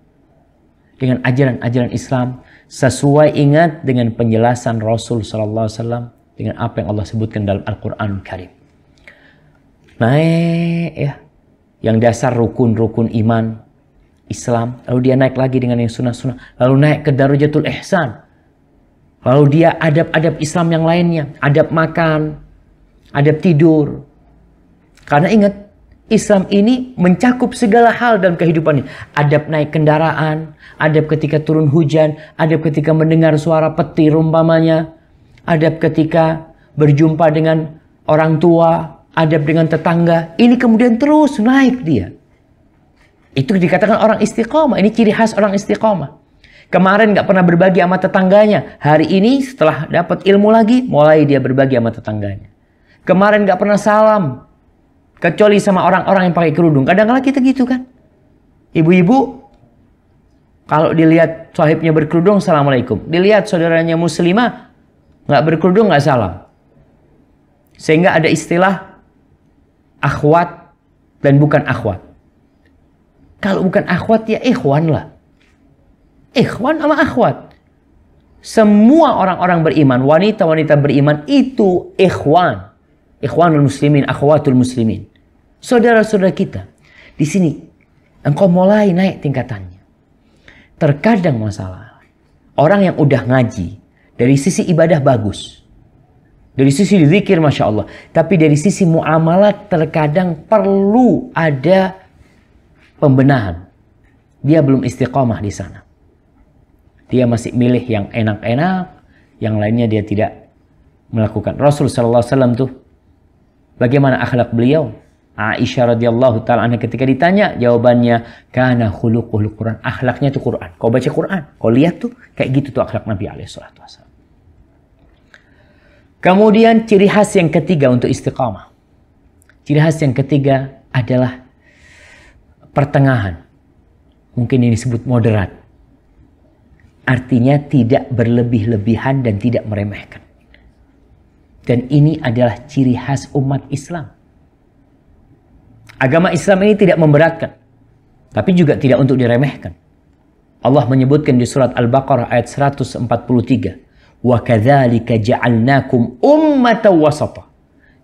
Dengan ajaran-ajaran Islam sesuai, ingat, dengan penjelasan Rasul SAW, dengan apa yang Allah sebutkan dalam Al-Quran Karim. Naik ya, yang dasar rukun-rukun iman Islam, lalu dia naik lagi dengan yang sunnah-sunnah, lalu naik ke Darajatul Ihsan, lalu dia adab-adab Islam yang lainnya, adab makan, adab tidur. Karena ingat, Islam ini mencakup segala hal dalam kehidupannya. Adab naik kendaraan, adab ketika turun hujan, adab ketika mendengar suara petir umpamanya, adab ketika berjumpa dengan orang tua, adab dengan tetangga. Ini kemudian terus naik dia. Itu dikatakan orang istiqomah. Ini ciri khas orang istiqomah. Kemarin gak pernah berbagi sama tetangganya. Hari ini setelah dapat ilmu lagi, mulai dia berbagi sama tetangganya. Kemarin gak pernah salam, kecuali sama orang-orang yang pakai kerudung. Kadang-kadang kita gitu kan. Ibu-ibu, kalau dilihat sahibnya berkerudung, assalamualaikum. Dilihat saudaranya muslimah, nggak berkerudung, nggak salam. Sehingga ada istilah akhwat dan bukan akhwat. Kalau bukan akhwat, ya ikhwan lah. Ikhwan sama akhwat. Semua orang-orang beriman, wanita-wanita beriman itu ikhwan. Ikhwanul muslimin, akhwatul muslimin. Saudara-saudara kita. Di sini engkau mulai naik tingkatannya. Terkadang masalah. Orang yang udah ngaji. Dari sisi ibadah bagus. Dari sisi zikir Masya Allah. Tapi dari sisi muamalat terkadang perlu ada pembenahan. Dia belum istiqamah di sana. Dia masih milih yang enak-enak. Yang lainnya dia tidak melakukan. Rasul SAW tuh. Bagaimana akhlak beliau? Aisyah radhiyallahu ta'ala anha ketika ditanya, jawabannya, kana khuluquhul Quran. Akhlaknya itu Quran. Kau baca Quran, kau lihat tuh, kayak gitu tuh akhlak Nabi SAW. Kemudian ciri khas yang ketiga untuk istiqamah. Ciri khas yang ketiga adalah pertengahan. Mungkin ini disebut moderat. Artinya tidak berlebih-lebihan dan tidak meremehkan. Dan ini adalah ciri khas umat Islam. Agama Islam ini tidak memberatkan. Tapi juga tidak untuk diremehkan. Allah menyebutkan di surat Al-Baqarah ayat 143. وَكَذَلِكَ جَعَلْنَاكُمْ أُمَّةً وَسَطًا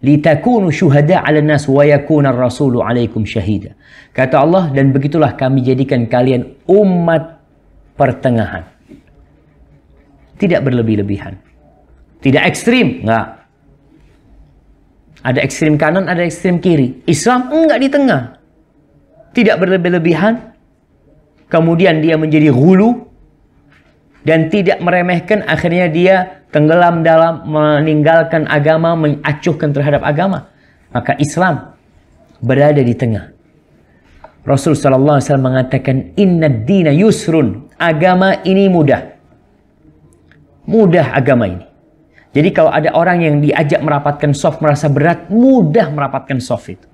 لِتَكُونُوا شُهَدَاءَ عَلَى النَّاسِ وَيَكُونَ الرَّسُولُ عَلَيْكُمْ شَهِيدًا. Kata Allah, dan begitulah kami jadikan kalian umat pertengahan. Tidak berlebih-lebihan. Tidak ekstrim, enggak. Ada ekstrim kanan, ada ekstrim kiri. Islam enggak di tengah. Tidak berlebih-lebihan. Kemudian dia menjadi ghulu. Dan tidak meremehkan. Akhirnya dia tenggelam dalam meninggalkan agama. Mengacuhkan terhadap agama. Maka Islam berada di tengah. Rasul SAW mengatakan, Inna dina yusrun. Agama ini mudah. Mudah agama ini. Jadi kalau ada orang yang diajak merapatkan soft merasa berat, mudah merapatkan soft itu.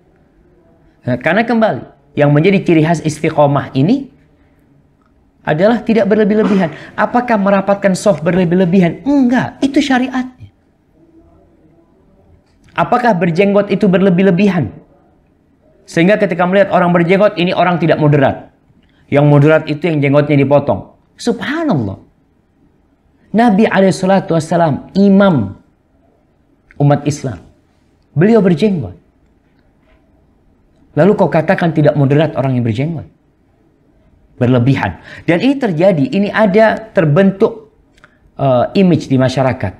Nah, karena kembali, yang menjadi ciri khas istiqomah ini adalah tidak berlebih-lebihan. Apakah merapatkan soft berlebih-lebihan? Enggak, itu syariatnya. Apakah berjenggot itu berlebih-lebihan? Sehingga ketika melihat orang berjenggot, ini orang tidak moderat. Yang moderat itu yang jenggotnya dipotong. Subhanallah. Nabi SAW, imam umat Islam. Beliau berjenggot. Lalu kau katakan tidak moderat orang yang berjenggot. Berlebihan. Dan ini terjadi, ini ada terbentuk image di masyarakat.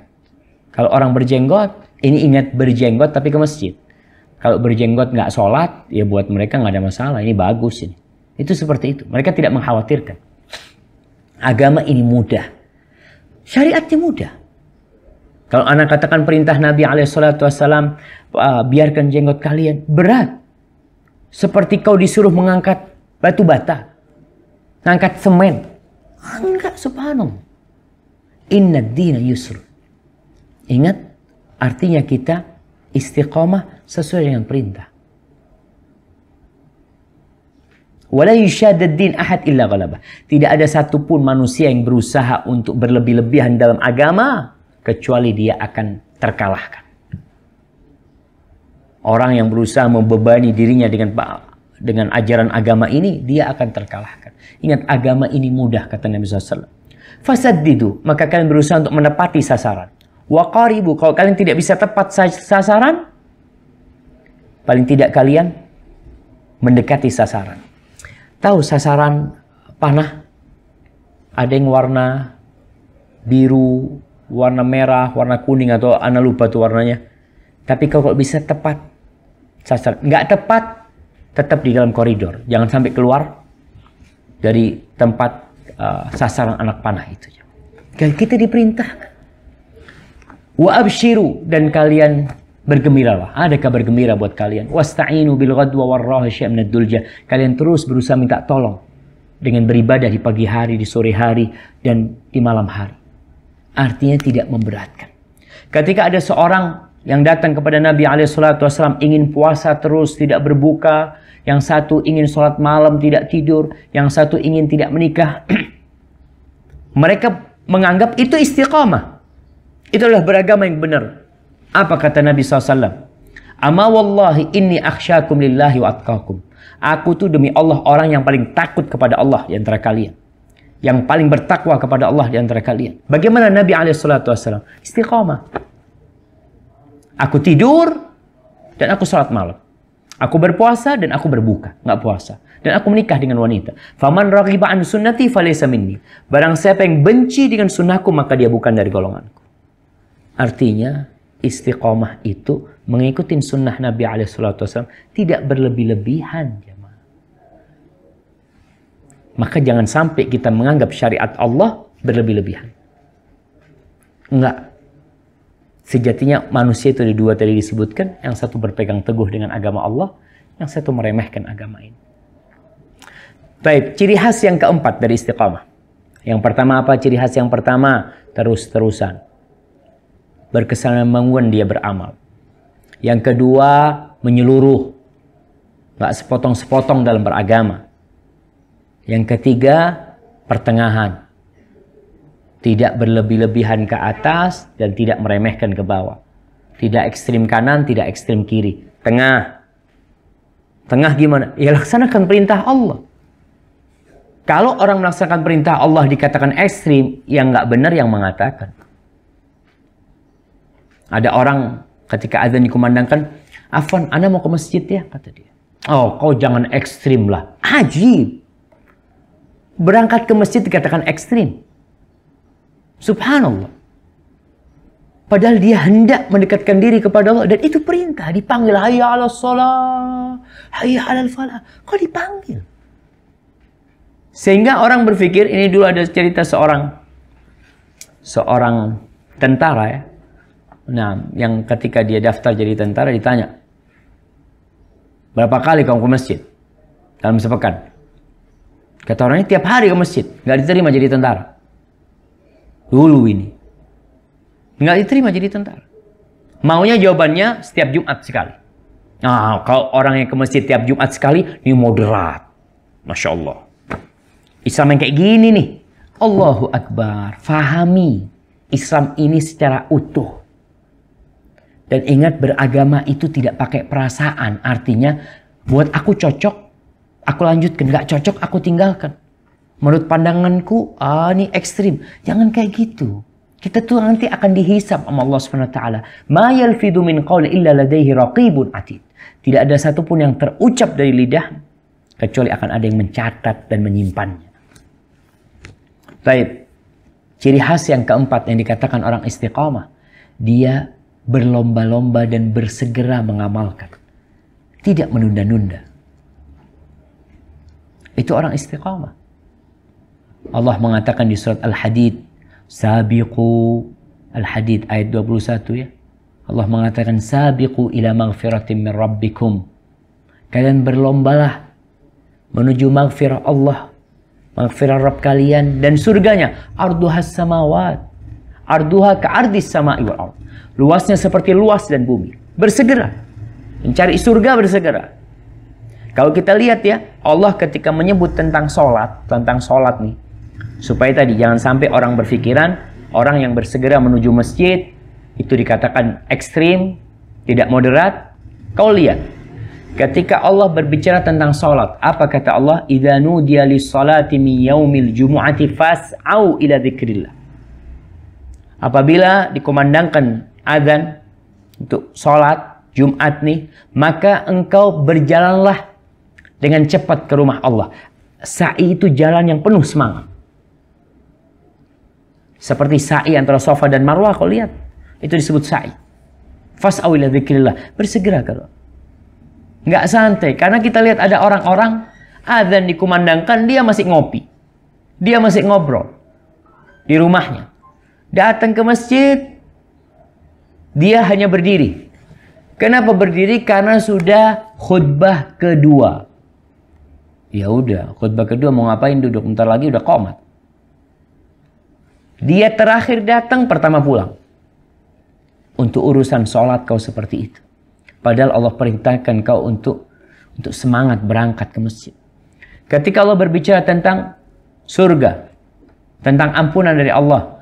Kalau orang berjenggot, ini ingat berjenggot tapi ke masjid. Kalau berjenggot nggak sholat, ya buat mereka nggak ada masalah. Ini bagus ini. Itu seperti itu. Mereka tidak mengkhawatirkan. Agama ini mudah. Syariatnya mudah. Kalau anak katakan perintah Nabi SAW, biarkan jenggot kalian, berat. Seperti kau disuruh mengangkat batu bata. Mengangkat semen. Enggak, subhanallah. Inna dina yusr. Ingat, artinya kita istiqamah sesuai dengan perintah. Wala yushadad din ahad illa ghalabah. Tidak ada satupun manusia yang berusaha untuk berlebih-lebihan dalam agama kecuali dia akan terkalahkan. Orang yang berusaha membebani dirinya dengan ajaran agama ini, dia akan terkalahkan. Ingat, agama ini mudah, kata Nabi SAW. Fasaddidu, maka kalian berusaha untuk menepati sasaran. Wa qaribu, kalau kalian tidak bisa tepat sasaran, paling tidak kalian mendekati sasaran. Tahu sasaran panah? Ada yang warna biru, warna merah, warna kuning, atau ana lupa tuh warnanya. Tapi kalau bisa tepat sasaran. Nggak tepat, tetap di dalam koridor. Jangan sampai keluar dari tempat sasaran anak panah itu. Dan kita diperintahkan. Wa abshiru, dan kalian bergembiralah. Ada kabar gembira buat kalian. Wasta'inu bil ghadwa warrahi syai'an minad dulja. Kalian terus berusaha minta tolong dengan beribadah di pagi hari, di sore hari, dan di malam hari. Artinya tidak memberatkan. Ketika ada seorang yang datang kepada Nabi SAW ingin puasa terus, tidak berbuka, yang satu ingin sholat malam, tidak tidur, yang satu ingin tidak menikah, mereka menganggap itu istiqamah. Itulah beragama yang benar. Apa kata Nabi SAW? Ama wallahi inni akhsyakum lillahi wa atqakum. Aku tuh demi Allah orang yang paling takut kepada Allah di antara kalian. Yang paling bertakwa kepada Allah di antara kalian. Bagaimana Nabi SAW? Istiqamah. Aku tidur, dan aku sholat malam. Aku berpuasa dan aku berbuka, nggak puasa. Dan aku menikah dengan wanita. Faman raghiba an sunnati falaysa minni. Barang siapa yang benci dengan sunnahku, maka dia bukan dari golonganku. Artinya, istiqomah itu mengikuti sunnah Nabi SAW tidak berlebih-lebihan. Maka jangan sampai kita menganggap syariat Allah berlebih-lebihan. Enggak. Sejatinya manusia itu ada dua tadi disebutkan. Yang satu berpegang teguh dengan agama Allah. Yang satu meremehkan agama ini. Baik, ciri khas yang keempat dari istiqamah. Yang pertama apa ciri khas yang pertama? Terus-terusan. Berkesinambungan dia beramal. Yang kedua, menyeluruh. Nggak sepotong-sepotong dalam beragama. Yang ketiga, pertengahan. Tidak berlebih-lebihan ke atas dan tidak meremehkan ke bawah. Tidak ekstrim kanan, tidak ekstrim kiri. Tengah. Tengah gimana? Ya laksanakan perintah Allah. Kalau orang melaksanakan perintah Allah dikatakan ekstrim, yang nggak benar yang mengatakan. Ada orang ketika azan dikumandangkan, Afwan, ana mau ke masjid ya, kata dia. Oh, kau jangan ekstrim lah. Ajib. Berangkat ke masjid dikatakan ekstrim. Subhanallah. Padahal dia hendak mendekatkan diri kepada Allah. Dan itu perintah. Dipanggil, hayya ala sholah, hayya ala falah. Kok dipanggil? Sehingga orang berpikir, ini dulu ada cerita seorang tentara ya. Nah, yang ketika dia daftar jadi tentara ditanya, berapa kali kamu ke masjid dalam sepekan? Kata orangnya tiap hari ke masjid, nggak diterima jadi tentara. Dulu ini nggak diterima jadi tentara. Maunya jawabannya setiap Jumat sekali. Nah, kalau orang yang ke masjid tiap Jumat sekali, ini moderat, masya Allah. Islam yang kayak gini nih. Allahu Akbar. Fahami Islam ini secara utuh. Dan ingat, beragama itu tidak pakai perasaan. Artinya, buat aku cocok, aku lanjutkan. Nggak cocok, aku tinggalkan. Menurut pandanganku, ini ekstrim. Jangan kayak gitu. Kita tuh nanti akan dihisab sama Allah SWT. Ma yalfidu min qawli illa ladaihi raqibun atid. Tidak ada satupun yang terucap dari lidah, kecuali akan ada yang mencatat dan menyimpannya. Baik, ciri khas yang keempat yang dikatakan orang istiqamah, dia berlomba-lomba dan bersegera mengamalkan, tidak menunda-nunda. Itu orang istiqamah. Allah mengatakan di surat Al-Hadid, Sabiqu, Al-Hadid ayat 21 ya. Allah mengatakan, Sabiqu ila maghfiratin min rabbikum. Kalian berlombalah menuju maghfirah Allah, maghfirah Rabb kalian dan surganya. Arduhas samawat, arduha ka'ardis sama'i wal ard. Luasnya seperti luas dan bumi. Bersegera mencari surga, bersegera. Kalau kita lihat ya, Allah ketika menyebut tentang sholat nih, supaya tadi jangan sampai orang berpikiran orang yang bersegera menuju masjid itu dikatakan ekstrim, tidak moderat. Kau lihat, ketika Allah berbicara tentang sholat, apa kata Allah? Idza nudiya lis-salati min yaumil jumu'ati fas'au ila dzikrillah. Apabila dikumandangkan azan untuk sholat Jumat nih, maka engkau berjalanlah dengan cepat ke rumah Allah. Sa'i itu jalan yang penuh semangat. Seperti sa'i antara Safa dan Marwah, kau lihat. Itu disebut sa'i. Fas'au ila dzikrillah. Bersegera ke Allah. Nggak santai. Karena kita lihat ada orang-orang azan dikumandangkan, dia masih ngopi. Dia masih ngobrol di rumahnya. Datang ke masjid, dia hanya berdiri. Kenapa berdiri? Karena sudah khutbah kedua. Ya udah, khutbah kedua mau ngapain, duduk bentar lagi udah qomat. Dia terakhir datang, pertama pulang. Untuk urusan sholat kau seperti itu. Padahal Allah perintahkan kau untuk semangat berangkat ke masjid. Ketika Allah berbicara tentang surga, tentang ampunan dari Allah,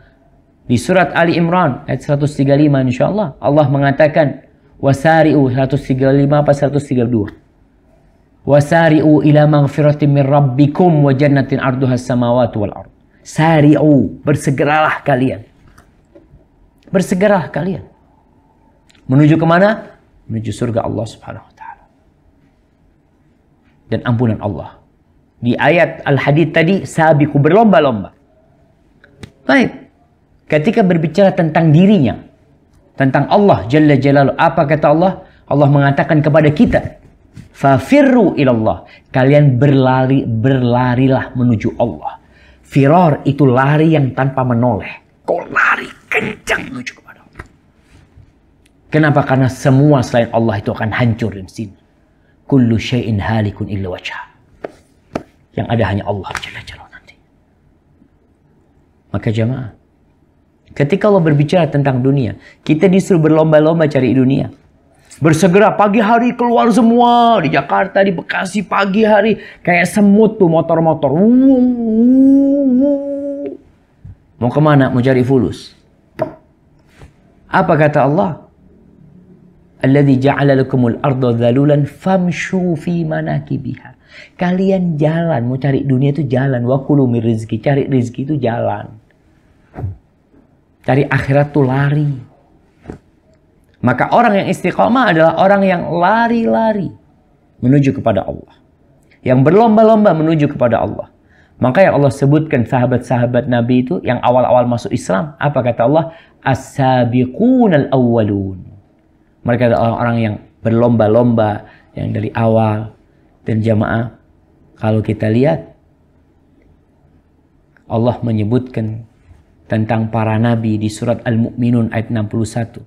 di surat Ali Imran ayat 135 insyaallah Allah mengatakan wasari'u 135 apa 132. Wasari'u ila maghfiratin min rabbikum wa jannatin arduhas samawati wal ard. Sari'u, bersegeralah kalian. Bersegeralah kalian. Menuju kemana? menuju surga Allah Subhanahu wa taala dan ampunan Allah. Di ayat Al-Hadid tadi, sabiqu, berlomba-lomba. Baik. Ketika berbicara tentang dirinya, tentang Allah Jalla Jalaluhu, apa kata Allah? Allah mengatakan kepada kita, fafirru ilallah, kalian berlarilah menuju Allah. Firar itu lari yang tanpa menoleh. Kau lari kencang menuju kepada Allah. Kenapa? Karena semua selain Allah itu akan hancur di sini. Kullu syai'in halikun illa wajhah. Yang ada hanya Allah Jalla Jalaluhu nanti. Maka jamaah, ketika Allah berbicara tentang dunia, kita disuruh berlomba-lomba cari dunia. Bersegera pagi hari keluar semua. Di Jakarta, di Bekasi pagi hari. Kayak semut tuh motor-motor. Mau kemana? Mau cari fulus. Apa kata Allah? Alladzi ja'ala lakumul arda dhalulan famshu fi manakibiha. Kalian jalan. Mau cari dunia itu jalan. Wa kulu mir rizki. Cari rizki itu jalan. Cari akhirat tuh lari. Maka orang yang istiqomah adalah orang yang lari-lari menuju kepada Allah. Yang berlomba-lomba menuju kepada Allah. Maka yang Allah sebutkan sahabat-sahabat Nabi itu yang awal-awal masuk Islam. Apa kata Allah? As-sabiqunal awwalun. Mereka adalah orang-orang yang berlomba-lomba yang dari awal. Dan jamaah, kalau kita lihat, Allah menyebutkan tentang para nabi di surat Al-Mu'minun ayat 61.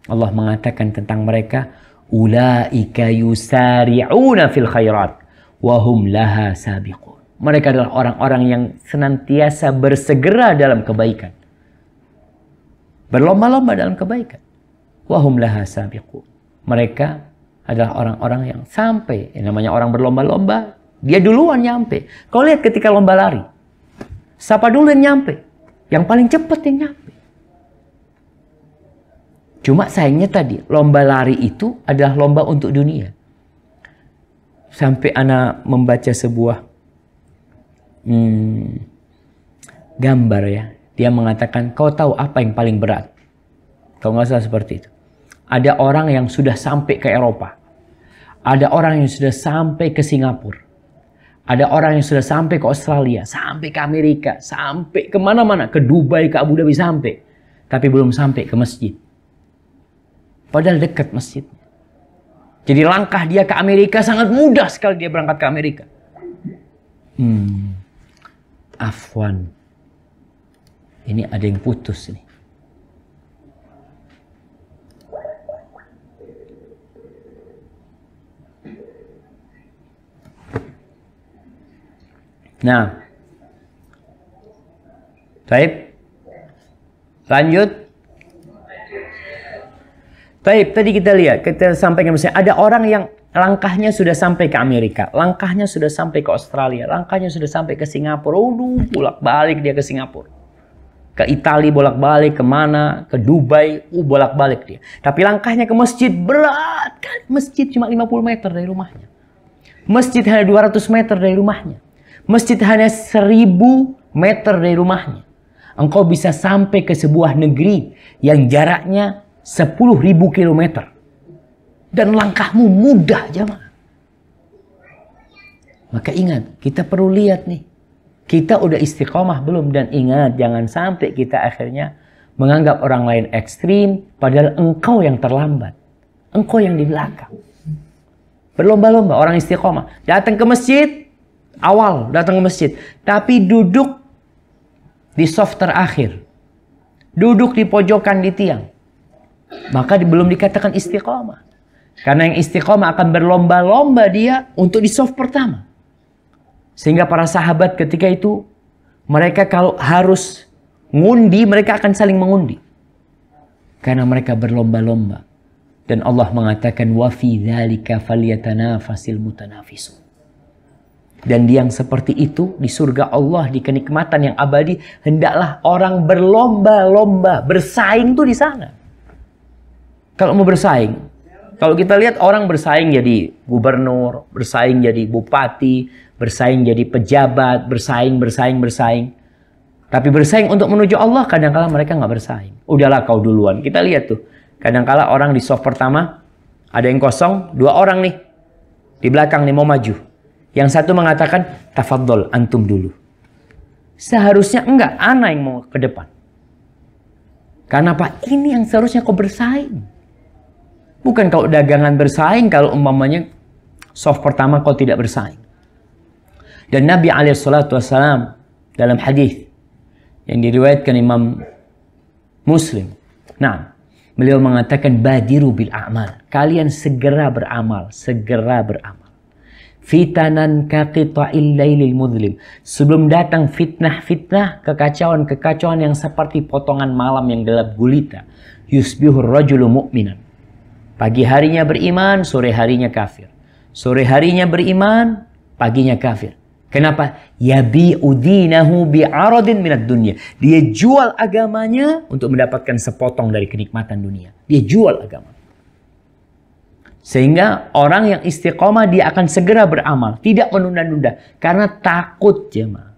Allah mengatakan tentang mereka, ulaika yusari'una fil khairat wa hum laha sabiqun. Mereka adalah orang-orang yang senantiasa bersegera dalam kebaikan. Berlomba-lomba dalam kebaikan. Wa hum laha sabiqun. Mereka adalah orang-orang yang sampai. Yang namanya orang berlomba-lomba, dia duluan nyampe. Kau lihat ketika lomba lari, siapa dulu yang nyampe? Yang paling cepat yang nyampe. Cuma sayangnya tadi, lomba lari itu adalah lomba untuk dunia. Sampai ana membaca sebuah gambar ya. Dia mengatakan, kau tahu apa yang paling berat? Kalau nggak salah seperti itu. Ada orang yang sudah sampai ke Eropa. Ada orang yang sudah sampai ke Singapura. Ada orang yang sudah sampai ke Australia. Sampai ke Amerika. Sampai kemana-mana. Ke Dubai, ke Abu Dhabi sampai. Tapi belum sampai ke masjid. Padahal dekat masjid. Jadi langkah dia ke Amerika sangat mudah sekali dia berangkat ke Amerika. Afwan. Ini ada yang putus nih. Nah. Baik. Lanjut. Baik, tadi kita lihat, kita sampaikan misalnya ada orang yang langkahnya sudah sampai ke Amerika, langkahnya sudah sampai ke Australia, langkahnya sudah sampai ke Singapura, bolak-balik dia ke Singapura. Ke Italia bolak-balik, kemana, ke Dubai, bolak-balik dia. Tapi langkahnya ke masjid berat kan, masjid cuma 50 meter dari rumahnya. Masjid hanya 200 meter dari rumahnya. Masjid hanya 1000 meter dari rumahnya. Engkau bisa sampai ke sebuah negeri yang jaraknya 10.000 kilometer. Dan langkahmu mudah jamaah. Maka ingat, kita perlu lihat nih. Kita udah istiqomah belum? Dan ingat, jangan sampai kita akhirnya menganggap orang lain ekstrim. Padahal engkau yang terlambat. Engkau yang di belakang. Berlomba-lomba orang istiqomah. Datang ke masjid. Awal datang ke masjid. Tapi duduk di soft terakhir. Duduk di pojokan di tiang. Maka belum dikatakan istiqomah. Karena yang istiqomah akan berlomba-lomba dia untuk di soft pertama. Sehingga para sahabat ketika itu, mereka kalau harus ngundi, mereka akan saling mengundi. Karena mereka berlomba-lomba. Dan Allah mengatakan, wa fi dzalika falyatanafasil mutanafisun. Dan yang seperti itu di surga Allah, di kenikmatan yang abadi, hendaklah orang berlomba-lomba, bersaing tuh di sana. Kalau mau bersaing, kalau kita lihat orang bersaing jadi gubernur, bersaing jadi bupati, bersaing jadi pejabat, bersaing. Tapi bersaing untuk menuju Allah, kadang-kala mereka nggak bersaing. Udahlah kau duluan. Kita lihat tuh, kadang-kala orang di soft pertama, Ada yang kosong, 2 orang nih. Di belakang nih mau maju. Yang satu mengatakan, tafadhol, antum dulu. Seharusnya enggak, ana yang mau ke depan. Karena apa? Ini yang seharusnya kau bersaing. Bukan kau dagangan bersaing kalau umpamanya soft pertama kau tidak bersaing. Dan Nabi SAW dalam hadis yang diriwayatkan Imam Muslim. Nah, beliau mengatakan badiru bil a'mal. Kalian segera beramal, segera beramal. Fitanan kaqita'il lailil mudlim. Sebelum datang fitnah-fitnah, kekacauan-kekacauan yang seperti potongan malam yang gelap gulita. Yusbihur rajulu mu'minan. Pagi harinya beriman, sore harinya kafir. Sore harinya beriman, paginya kafir. Kenapa? Yabi'u dinahu bi'aradin minad dunya. Dia jual agamanya untuk mendapatkan sepotong dari kenikmatan dunia. Dia jual agama. Sehingga orang yang istiqomah dia akan segera beramal, tidak menunda-nunda karena takut jemaah.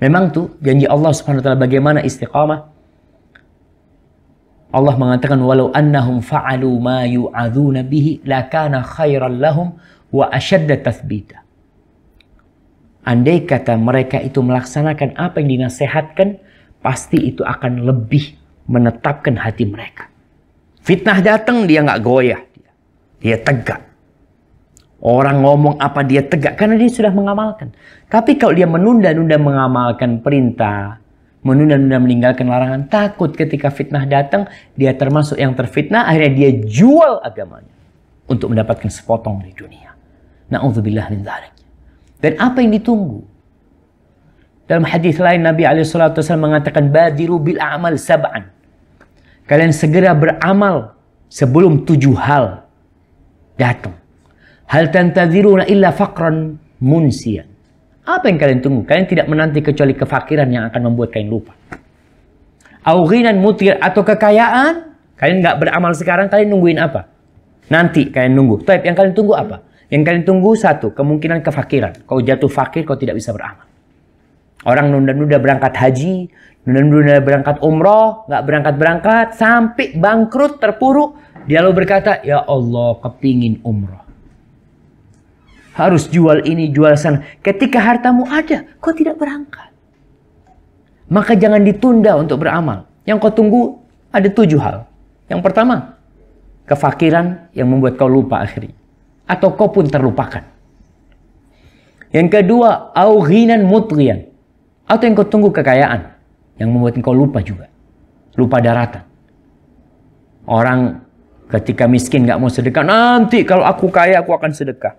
Memang tuh janji Allah Subhanahu wa taala bagaimana istiqamah? Allah mengatakan walau annahum fa'alu ma yu'adzuna bihi lakana khairan lahum wa ashadda tathbita. Andai kata mereka itu melaksanakan apa yang dinasehatkan, pasti itu akan lebih menetapkan hati mereka. Fitnah datang dia nggak goyah. Dia tegak. Orang ngomong apa dia tegak. Karena dia sudah mengamalkan. Tapi kalau dia menunda-nunda mengamalkan perintah. Menunda-nunda meninggalkan larangan. Takut ketika fitnah datang. Dia termasuk yang terfitnah. Akhirnya dia jual agamanya. Untuk mendapatkan sepotong dari dunia. Na'udzubillah min dzalik. Dan apa yang ditunggu? Dalam hadis lain Nabi SAW mengatakan. Badiru bil a'mal sab'an. Kalian segera beramal. Sebelum 7 hal datang. Hal tantadziruna illa faqran munsiyan. Apa yang kalian tunggu? Kalian tidak menanti kecuali kefakiran yang akan membuat kalian lupa. Au ghinan mutir atau kekayaan. Kalian nggak beramal sekarang, kalian nungguin apa? Nanti kalian nunggu. Taib, yang kalian tunggu apa? Yang kalian tunggu satu, kemungkinan kefakiran. Kau jatuh fakir, kau tidak bisa beramal. Orang nunda-nunda berangkat haji, nunda-nunda berangkat umroh, nggak berangkat-berangkat, sampai bangkrut, terpuruk. Dia lalu berkata, ya Allah, kepingin umroh. Harus jual ini, jual sana. Ketika hartamu ada, kau tidak berangkat. Maka jangan ditunda untuk beramal. Yang kau tunggu ada 7 hal. Yang pertama, kefakiran yang membuat kau lupa akhirnya. Atau kau pun terlupakan. Yang kedua, au ghinan mutghiyan. Atau yang kau tunggu kekayaan. Yang membuat kau lupa juga. Lupa daratan. Orang ketika miskin nggak mau sedekah, nanti kalau aku kaya aku akan sedekah.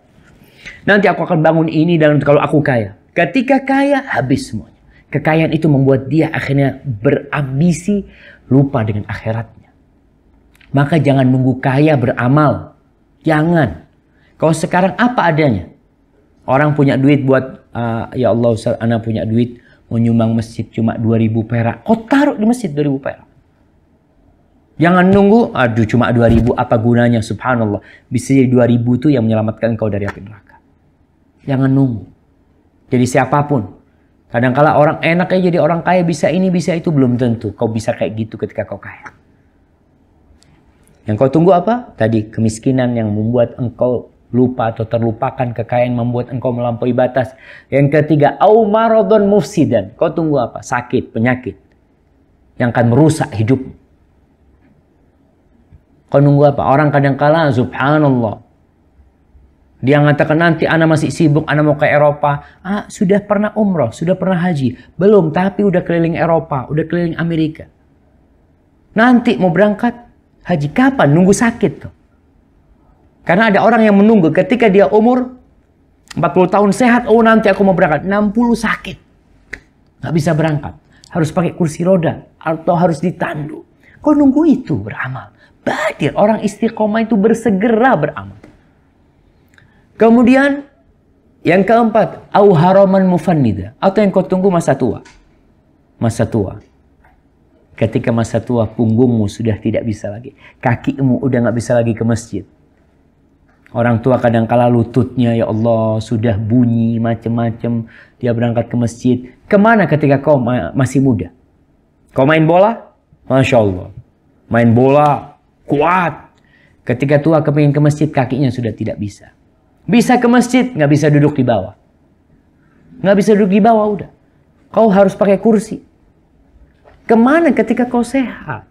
Nanti aku akan bangun ini dan kalau aku kaya. Ketika kaya habis semuanya. Kekayaan itu membuat dia akhirnya berambisi lupa dengan akhiratnya. Maka jangan nunggu kaya beramal. Jangan. Kalau sekarang apa adanya. Orang punya duit buat ya Allah Ustaz, ana punya duit mau nyumbang masjid cuma 2.000 perak. Kau taruh di masjid 2.000 perak. Jangan nunggu, aduh cuma 2.000 apa gunanya, subhanallah. Bisa jadi 2.000 itu yang menyelamatkan kau dari api neraka. Jangan nunggu. Jadi siapapun. Kadang-kala orang enak aja jadi orang kaya, bisa ini, bisa itu. Belum tentu kau bisa kayak gitu ketika kau kaya. Yang kau tunggu apa? Tadi kemiskinan yang membuat engkau lupa atau terlupakan, kekayaan membuat engkau melampaui batas. Yang ketiga, au maradun mufsidan. Kau tunggu apa? Sakit, penyakit. Yang akan merusak hidupmu. Kau nunggu apa? Orang kadang-kala subhanallah. Dia mengatakan nanti ana masih sibuk, ana mau ke Eropa. Sudah pernah umroh, sudah pernah haji. Belum, tapi udah keliling Eropa, udah keliling Amerika. Nanti mau berangkat haji kapan? Nunggu sakit tuh. Karena ada orang yang menunggu ketika dia umur 40 tahun sehat, oh nanti aku mau berangkat. 60 sakit. Nggak bisa berangkat. Harus pakai kursi roda atau harus ditandu. Kau nunggu itu beramal. Badir, orang istiqomah itu bersegera beramal. Kemudian yang keempat, au haraman mufannida, atau yang kau tunggu masa tua. Masa tua. Ketika masa tua punggungmu sudah tidak bisa lagi, kakimu udah nggak bisa lagi ke masjid. Orang tua kadang-kala lututnya ya Allah sudah bunyi macam-macam, dia berangkat ke masjid. Kemana ketika kau masih muda? Kau main bola? Masya Allah. Main bola kuat. Ketika tua kepingin ke masjid, kakinya sudah tidak bisa. Bisa ke masjid, nggak bisa duduk di bawah. Nggak bisa duduk di bawah udah. Kau harus pakai kursi. Kemana ketika kau sehat?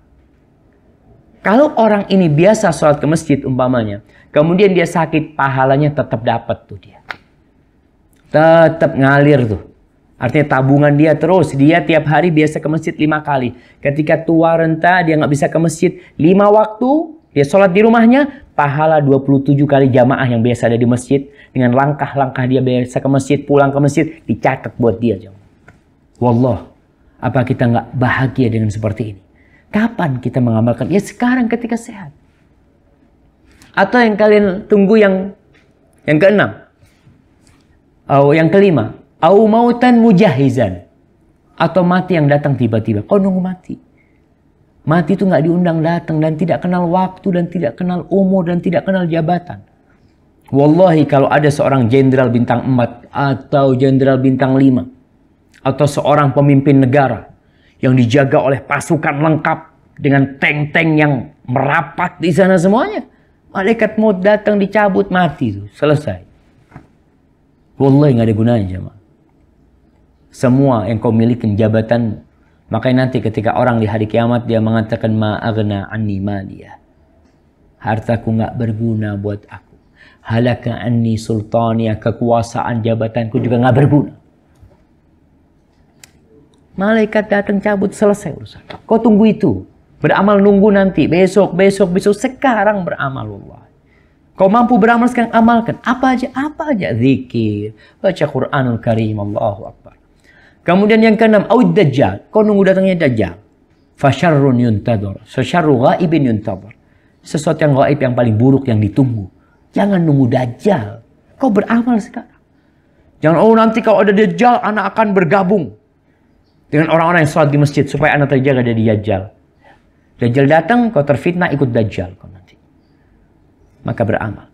Kalau orang ini biasa sholat ke masjid umpamanya, kemudian dia sakit, pahalanya tetap dapat tuh dia. Tetap ngalir tuh. Artinya tabungan dia terus. Dia tiap hari biasa ke masjid 5 kali. Ketika tua renta, dia nggak bisa ke masjid 5 waktu. Dia sholat di rumahnya, pahala 27 kali jamaah yang biasa ada di masjid. Dengan langkah-langkah dia biasa ke masjid, pulang ke masjid, dicatat buat dia. Wallah, apa kita nggak bahagia dengan seperti ini? Kapan kita mengamalkan? Ya sekarang ketika sehat. Atau yang kalian tunggu yang keenam. Atau yang kelima. Au mautan mujahizan. Atau mati yang datang tiba-tiba. Kau nunggu mati. Mati itu nggak diundang datang dan tidak kenal waktu dan tidak kenal umur dan tidak kenal jabatan. Wallahi kalau ada seorang jenderal bintang 4 atau jenderal bintang 5 atau seorang pemimpin negara yang dijaga oleh pasukan lengkap dengan tank-tank yang merapat di sana semuanya, malaikat maut datang dicabut mati itu selesai. Wallahi nggak ada gunanya jemaah. Semua yang kau miliki jabatan. Makanya nanti ketika orang di hari kiamat dia mengatakan ma'aghna anni maliyah. Hartaku nggak berguna buat aku. Halaka anni sultaniyah, kekuasaan jabatanku juga nggak berguna. Malaikat datang cabut selesai urusan. Kau tunggu itu. Beramal nunggu nanti. Besok. Sekarang beramal Allah. Kau mampu beramal sekarang amalkan. Apa aja. Zikir. Baca Quranul Karim. Allahu Akbar. Kemudian yang keenam, awid dajjal. Kau nunggu datangnya dajjal. Fasyarrun yuntadhar. Fasyarru ghaibin yuntadhar. Sesuatu yang gaib yang paling buruk yang ditunggu. Jangan nunggu dajjal. Kau beramal sekarang. Jangan, nanti kalau ada dajjal, anak akan bergabung dengan orang-orang yang sholat di masjid supaya anak terjaga dari dajjal. Dajjal datang, kau terfitnah ikut dajjal kau nanti. Maka beramal.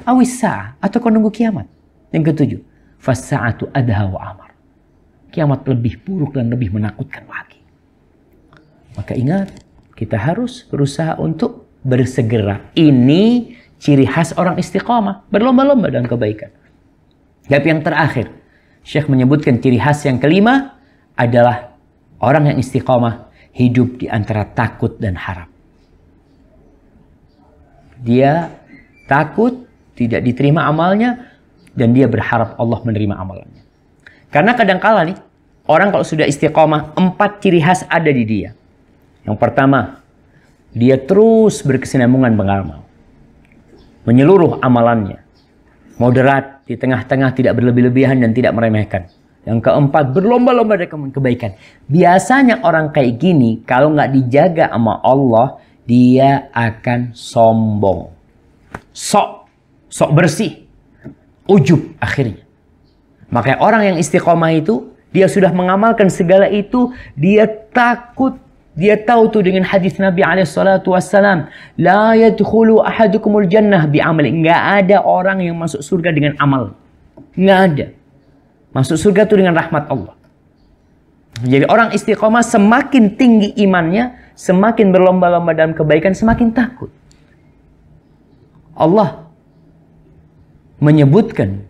Awis sa'ah, atau kau nunggu kiamat. Yang ketujuh, fas-sa'atu adha wa amar. Kiamat lebih buruk dan lebih menakutkan lagi. Maka ingat, kita harus berusaha untuk bersegera. Ini ciri khas orang istiqamah. Berlomba-lomba dalam kebaikan. Tapi yang terakhir, Syekh menyebutkan ciri khas yang kelima adalah orang yang istiqamah hidup di antara takut dan harap. Dia takut tidak diterima amalnya dan dia berharap Allah menerima amalannya. Karena kadang-kala nih, orang kalau sudah istiqomah, 4 ciri khas ada di dia. Yang pertama, dia terus berkesinambungan beramal. Menyeluruh amalannya. Moderat, di tengah-tengah, tidak berlebih-lebihan dan tidak meremehkan. Yang keempat, berlomba-lomba dari kebaikan. Biasanya orang kayak gini, kalau nggak dijaga sama Allah, dia akan sombong. Sok bersih. Ujub akhirnya. Makanya orang yang istiqomah itu, dia sudah mengamalkan segala itu, dia takut. Dia tahu tuh dengan hadis Nabi SAW, la yadkhulu ahadukumul jannah bi'amali. Nggak ada orang yang masuk surga dengan amal. Nggak ada. Masuk surga itu dengan rahmat Allah. Jadi orang istiqomah semakin tinggi imannya, semakin berlomba-lomba dalam kebaikan, semakin takut. Allah menyebutkan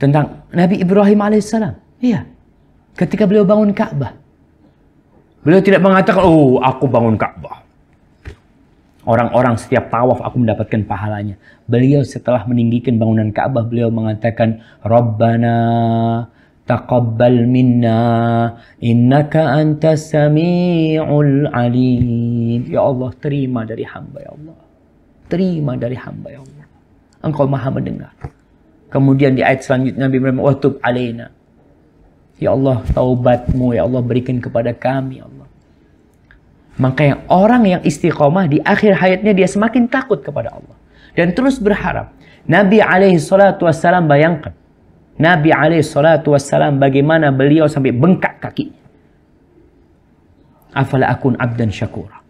tentang Nabi Ibrahim alaihissalam. Iya. Ketika beliau bangun Ka'bah. Beliau tidak mengatakan, oh aku bangun Ka'bah. Orang-orang setiap tawaf aku mendapatkan pahalanya. Beliau setelah meninggikan bangunan Ka'bah, beliau mengatakan, Rabbana taqabbal minna innaka antas sami'ul alim. Ya Allah, terima dari hamba ya Allah. Terima dari hamba ya Allah. Engkau maha mendengar. Kemudian di ayat selanjutnya Nabi Ibrahim, watub alaina. Ya Allah, taubatmu ya Allah berikan kepada kami ya Allah. Makanya orang yang istiqomah di akhir hayatnya dia semakin takut kepada Allah. Dan terus berharap. Nabi SAW bayangkan. Nabi SAW bagaimana beliau sampai bengkak kakinya. Afala akun abdan syakura.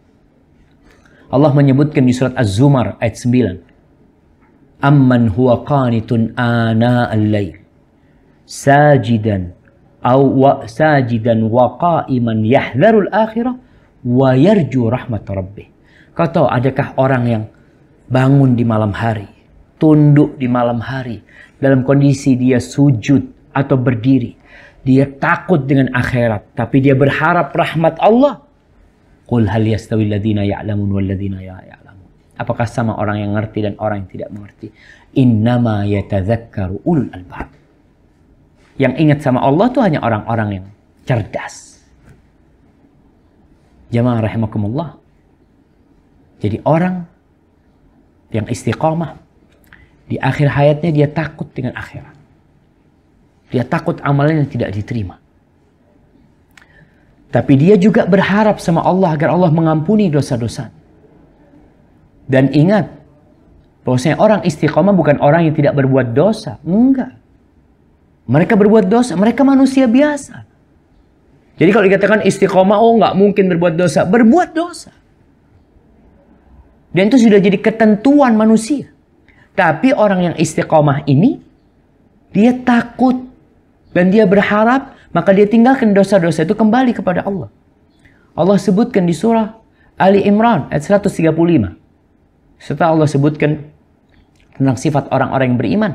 Allah menyebutkan di surat Az-Zumar ayat 9. Amman huwa qanitun ana al-lail sajidan wa qa'iman yahdharul akhirah wa yarju rahmat rabbih. Kau tahu adakah orang yang bangun di malam hari, tunduk di malam hari, dalam kondisi dia sujud atau berdiri. Dia takut dengan akhirat, tapi dia berharap rahmat Allah. Qul hal yastawi alladhina ya'lamun wal ladzina la ya'lamun. Apakah sama orang yang ngerti dan orang yang tidak mengerti? Innama yatadzakkaru ulul albab. Yang ingat sama Allah itu hanya orang-orang yang cerdas. Jamaah rahimakumullah. Jadi orang yang istiqamah, di akhir hayatnya dia takut dengan akhirat. Dia takut amalannya tidak diterima. Tapi dia juga berharap sama Allah agar Allah mengampuni dosa-dosa. Dan ingat, bahwasanya orang istiqamah bukan orang yang tidak berbuat dosa. Enggak. Mereka berbuat dosa, mereka manusia biasa. Jadi kalau dikatakan istiqamah, oh nggak mungkin berbuat dosa. Berbuat dosa. Dan itu sudah jadi ketentuan manusia. Tapi orang yang istiqamah ini, dia takut. Dan dia berharap, maka dia tinggalkan dosa-dosa itu kembali kepada Allah. Allah sebutkan di surah Ali Imran ayat 135. Setelah Allah sebutkan tentang sifat orang-orang yang beriman.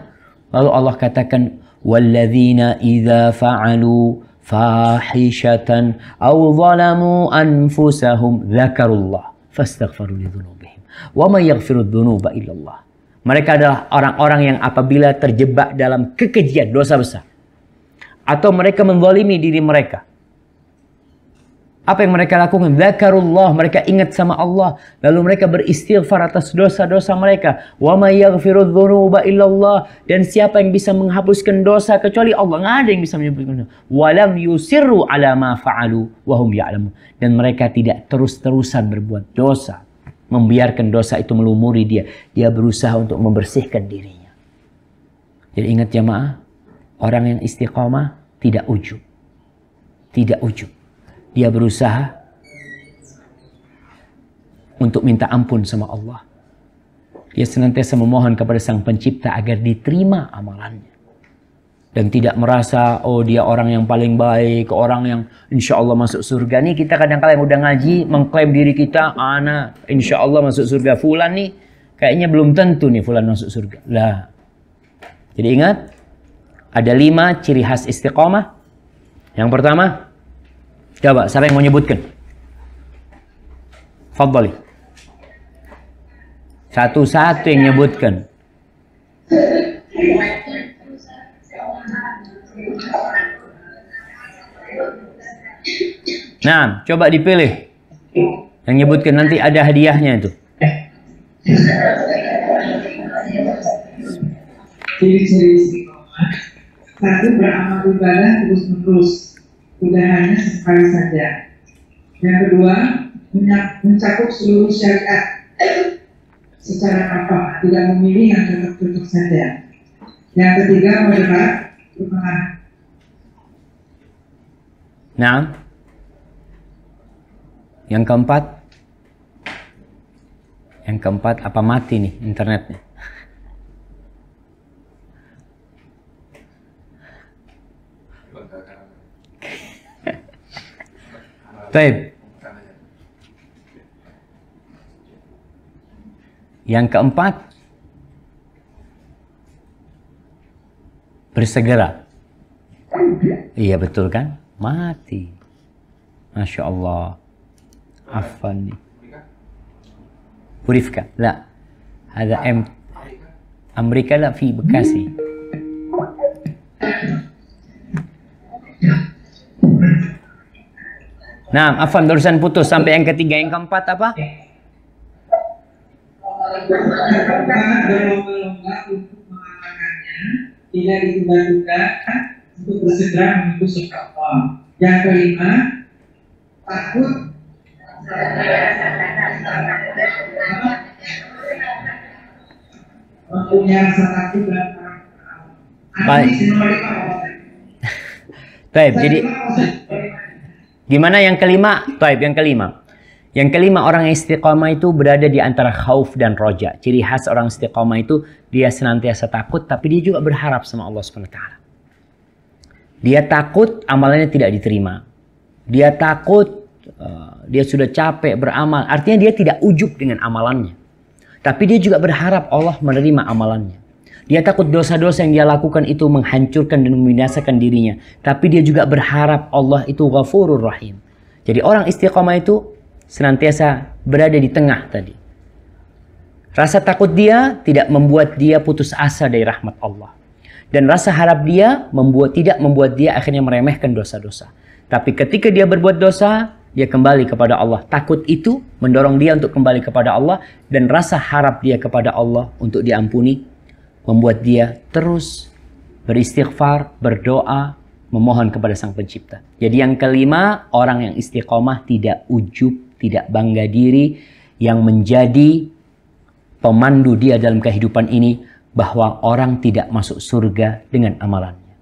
Lalu Allah katakan, وَالَّذِينَ إِذَا فَعَلُوا فَاحِشَةً أَوْ ظَلَمُوا أَنفُسَهُمْ ذَكَرُوا اللَّهَ فَاسْتَغْفَرُوا لِذُنُوبِهِمْ وَمَنْ يَغْفِرُ الذُّنُوبَ إِلَّا اللَّهُ. Mereka adalah orang-orang yang apabila terjebak dalam kekejian, dosa besar, atau mereka menzalimi diri mereka, apa yang mereka lakukan? Dzakarullah, mereka ingat sama Allah, lalu mereka beristighfar atas dosa-dosa mereka. Wa may yaghfirudz dzunuba illallah, dan siapa yang bisa menghapuskan dosa kecuali Allah? Nggak ada yang bisa menghapuskan dosa. Wa lam yusirru ala ma fa'alu wa hum ya'lamun, dan mereka tidak terus-terusan berbuat dosa, membiarkan dosa itu melumuri dia. Dia berusaha untuk membersihkan dirinya. Jadi ingat jamaah, orang yang istiqamah tidak ujub. Tidak ujub. Dia berusaha untuk minta ampun sama Allah. Dia senantiasa memohon kepada Sang Pencipta agar diterima amalannya. Dan tidak merasa, oh dia orang yang paling baik, orang yang insya Allah masuk surga. Nih kita kadang-kadang udah ngaji, mengklaim diri kita, ana insya Allah masuk surga. Fulan nih, kayaknya belum tentu nih Fulan masuk surga. Lah. Jadi ingat, ada 5 ciri khas istiqamah. Yang pertama, coba, siapa yang mau nyebutkan? Fadhali. Satu-satu yang nyebutkan. Nah, coba dipilih. Yang nyebutkan, nanti ada hadiahnya itu. Ciri-ciri istiqomah. 1, beramal ibadah terus-menerus. Tidak hanya sekali saja. Yang kedua, mencakup seluruh syariat secara apa, tidak memilih yang cocok-cocok saja. Yang ketiga, moderat, berpengaruh. Nah, yang keempat apa mati nih internetnya? Baik. Yang keempat, bersegera. Iya betul kan? Mati. Masya Allah. Afan nih. Purifka. La. Ada Amerika la fi Bekasi. Nah, afan barusan putus sampai yang ketiga. Yang keempat apa? Berlomba-lomba untuk mengamalkannya, tidak ditunda-tunda untuk bersegera menuju surga Allah. Yang kelima, takut mempunyai rasa takut dan baik. Baik, jadi gimana yang kelima? Baik, yang kelima. Yang kelima, orang yang istiqamah itu berada di antara khauf dan roja. Ciri khas orang istiqamah itu dia senantiasa takut, tapi dia juga berharap sama Allah SWT. Dia takut amalannya tidak diterima. Dia takut, dia sudah capek beramal. Artinya dia tidak ujub dengan amalannya. Tapi dia juga berharap Allah menerima amalannya. Dia takut dosa-dosa yang dia lakukan itu menghancurkan dan membinasakan dirinya. Tapi dia juga berharap Allah itu Ghafurur Rahim. Jadi orang istiqomah itu senantiasa berada di tengah tadi. Rasa takut dia tidak membuat dia putus asa dari rahmat Allah. Dan rasa harap dia tidak membuat dia akhirnya meremehkan dosa-dosa. Tapi ketika dia berbuat dosa, dia kembali kepada Allah. Takut itu mendorong dia untuk kembali kepada Allah. Dan rasa harap dia kepada Allah untuk diampuni membuat dia terus beristighfar, berdoa, memohon kepada Sang Pencipta. Jadi yang kelima, orang yang istiqomah tidak ujub, tidak bangga diri, yang menjadi pemandu dia dalam kehidupan ini, bahwa orang tidak masuk surga dengan amalannya.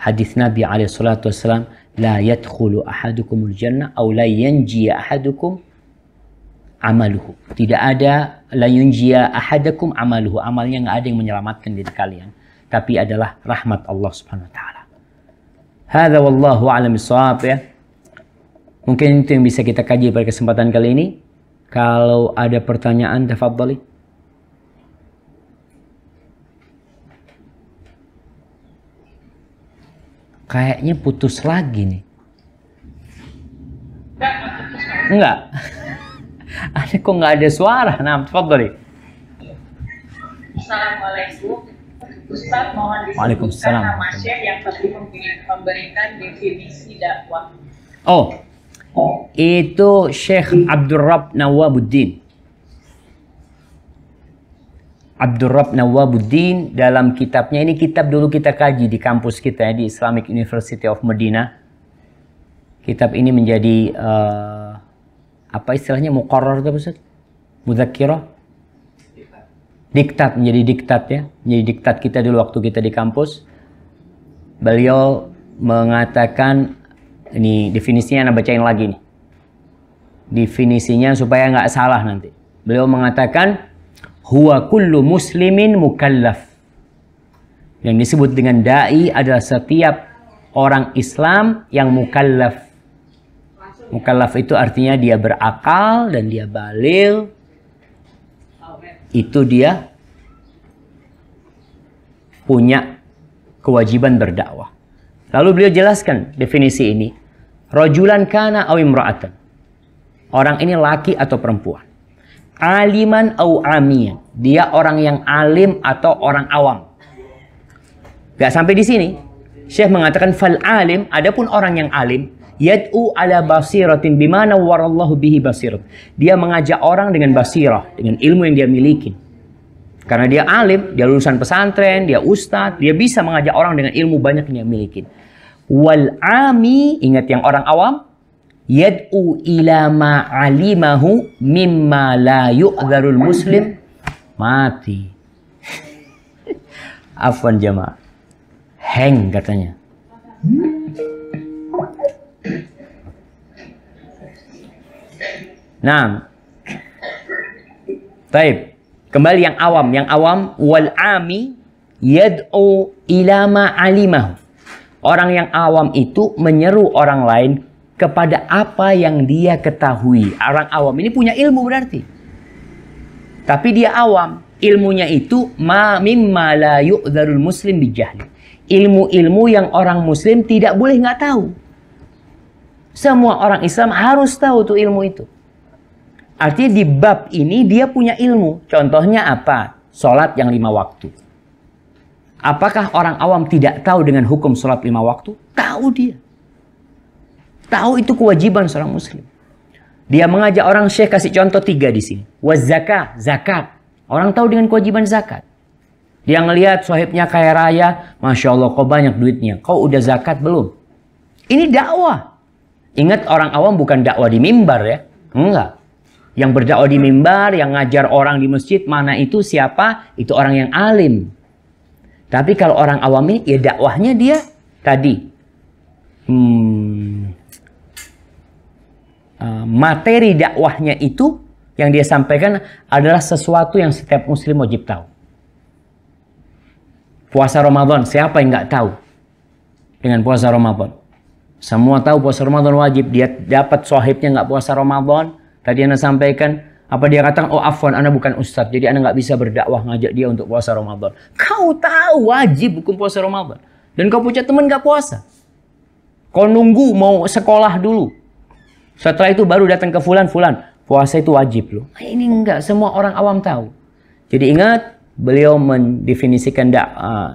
Hadis Nabi SAW, la yadkhulu ahadukumul jannah aw la yanjiya ahadukum amaluhu. Tidak ada la yunjiya ahadakum amaluhu. Amalnya nggak ada yang menyelamatkan diri kalian. Tapi adalah rahmat Allah Subhanahu wa taala. Hadza wallahu a'lam bissawab ya. Mungkin itu yang bisa kita kaji pada kesempatan kali ini. Kalau ada pertanyaan, tafadhali. Kayaknya putus lagi nih. Enggak. Ada kok nggak ada suara. Nah, tafadhali. Assalamualaikum. Ustaz, mohon disebutkan nama syekh yang tadi memberikan definisi dakwah. Oh, itu Syekh Abdurrab Nawabuddin. Abdurrab Nawabuddin dalam kitabnya, ini kitab dulu kita kaji di kampus kita ya, di Islamic University of Medina. Kitab ini menjadi apa istilahnya, muqarrar itu Ustaz? Mudzakirah? Diktat, menjadi diktat ya. Menjadi diktat kita dulu waktu kita di kampus. Beliau mengatakan, ini definisinya Anda bacain lagi nih. Definisinya supaya nggak salah nanti. Beliau mengatakan, huwa kullu muslimin mukallaf. Yang disebut dengan da'i adalah setiap orang Islam yang mukallaf. Mukallaf itu artinya dia berakal dan dia baligh. Itu dia punya kewajiban berdakwah. Lalu beliau jelaskan definisi ini. Rajulan kana aw imra'atan. Orang ini laki atau perempuan. Aliman aw amiyan. Dia orang yang alim atau orang awam. Gak sampai di sini. Syekh mengatakan fal alim, adapun orang yang alim, yad'u ala basiratin bimana warallahu bihi basirat. Dia mengajak orang dengan basirah, dengan ilmu yang dia miliki. Karena dia alim, dia lulusan pesantren, dia ustadz, dia bisa mengajak orang dengan ilmu banyak yang dia miliki. Wal ami, ingat yang orang awam, yad'u ila ma alimahu mimma la yu'dzarul muslim mati. Afwan jamaah. Hang katanya. Nah. Baik. Kembali yang awam. Yang awam, wal ami yad'u ila ma alimahu. Orang yang awam itu menyeru orang lain kepada apa yang dia ketahui. Orang awam ini punya ilmu berarti. Tapi dia awam. Ilmunya itu ma mimma la yu'dzarul muslim bijahli. Ilmu-ilmu yang orang muslim tidak boleh nggak tahu. Semua orang Islam harus tahu tuh ilmu itu. Artinya di bab ini dia punya ilmu. Contohnya apa? Sholat yang 5 waktu. Apakah orang awam tidak tahu dengan hukum sholat 5 waktu? Tahu dia. Tahu itu kewajiban seorang muslim. Dia mengajak orang, Syekh kasih contoh 3 di sini. Wazakah, zakat. Orang tahu dengan kewajiban zakat. Dia ngelihat sahibnya kaya raya, Masya Allah kau banyak duitnya. Kau udah zakat belum? Ini dakwah. Ingat orang awam bukan dakwah di mimbar ya. Enggak. Yang berdakwah di mimbar, yang ngajar orang di masjid, mana itu siapa? Itu orang yang alim. Tapi kalau orang awam ini, ya dakwahnya dia tadi. Materi dakwahnya itu yang dia sampaikan adalah sesuatu yang setiap muslim wajib tahu. Puasa Ramadan, siapa yang nggak tahu dengan puasa Ramadan? Semua tahu puasa Ramadan wajib. Dia dapat sahibnya nggak puasa Ramadan. Tadi Anda sampaikan, Apa dia katakan, oh afwan, ana bukan ustadz, jadi ana nggak bisa berdakwah ngajak dia untuk puasa Ramadan. Kau tahu wajib hukum puasa Ramadan. Dan kau punya teman nggak puasa. Kau nunggu mau sekolah dulu. Setelah itu baru datang ke fulan. Puasa itu wajib loh. Nah, ini enggak, semua orang awam tahu. Jadi ingat, beliau mendefinisikan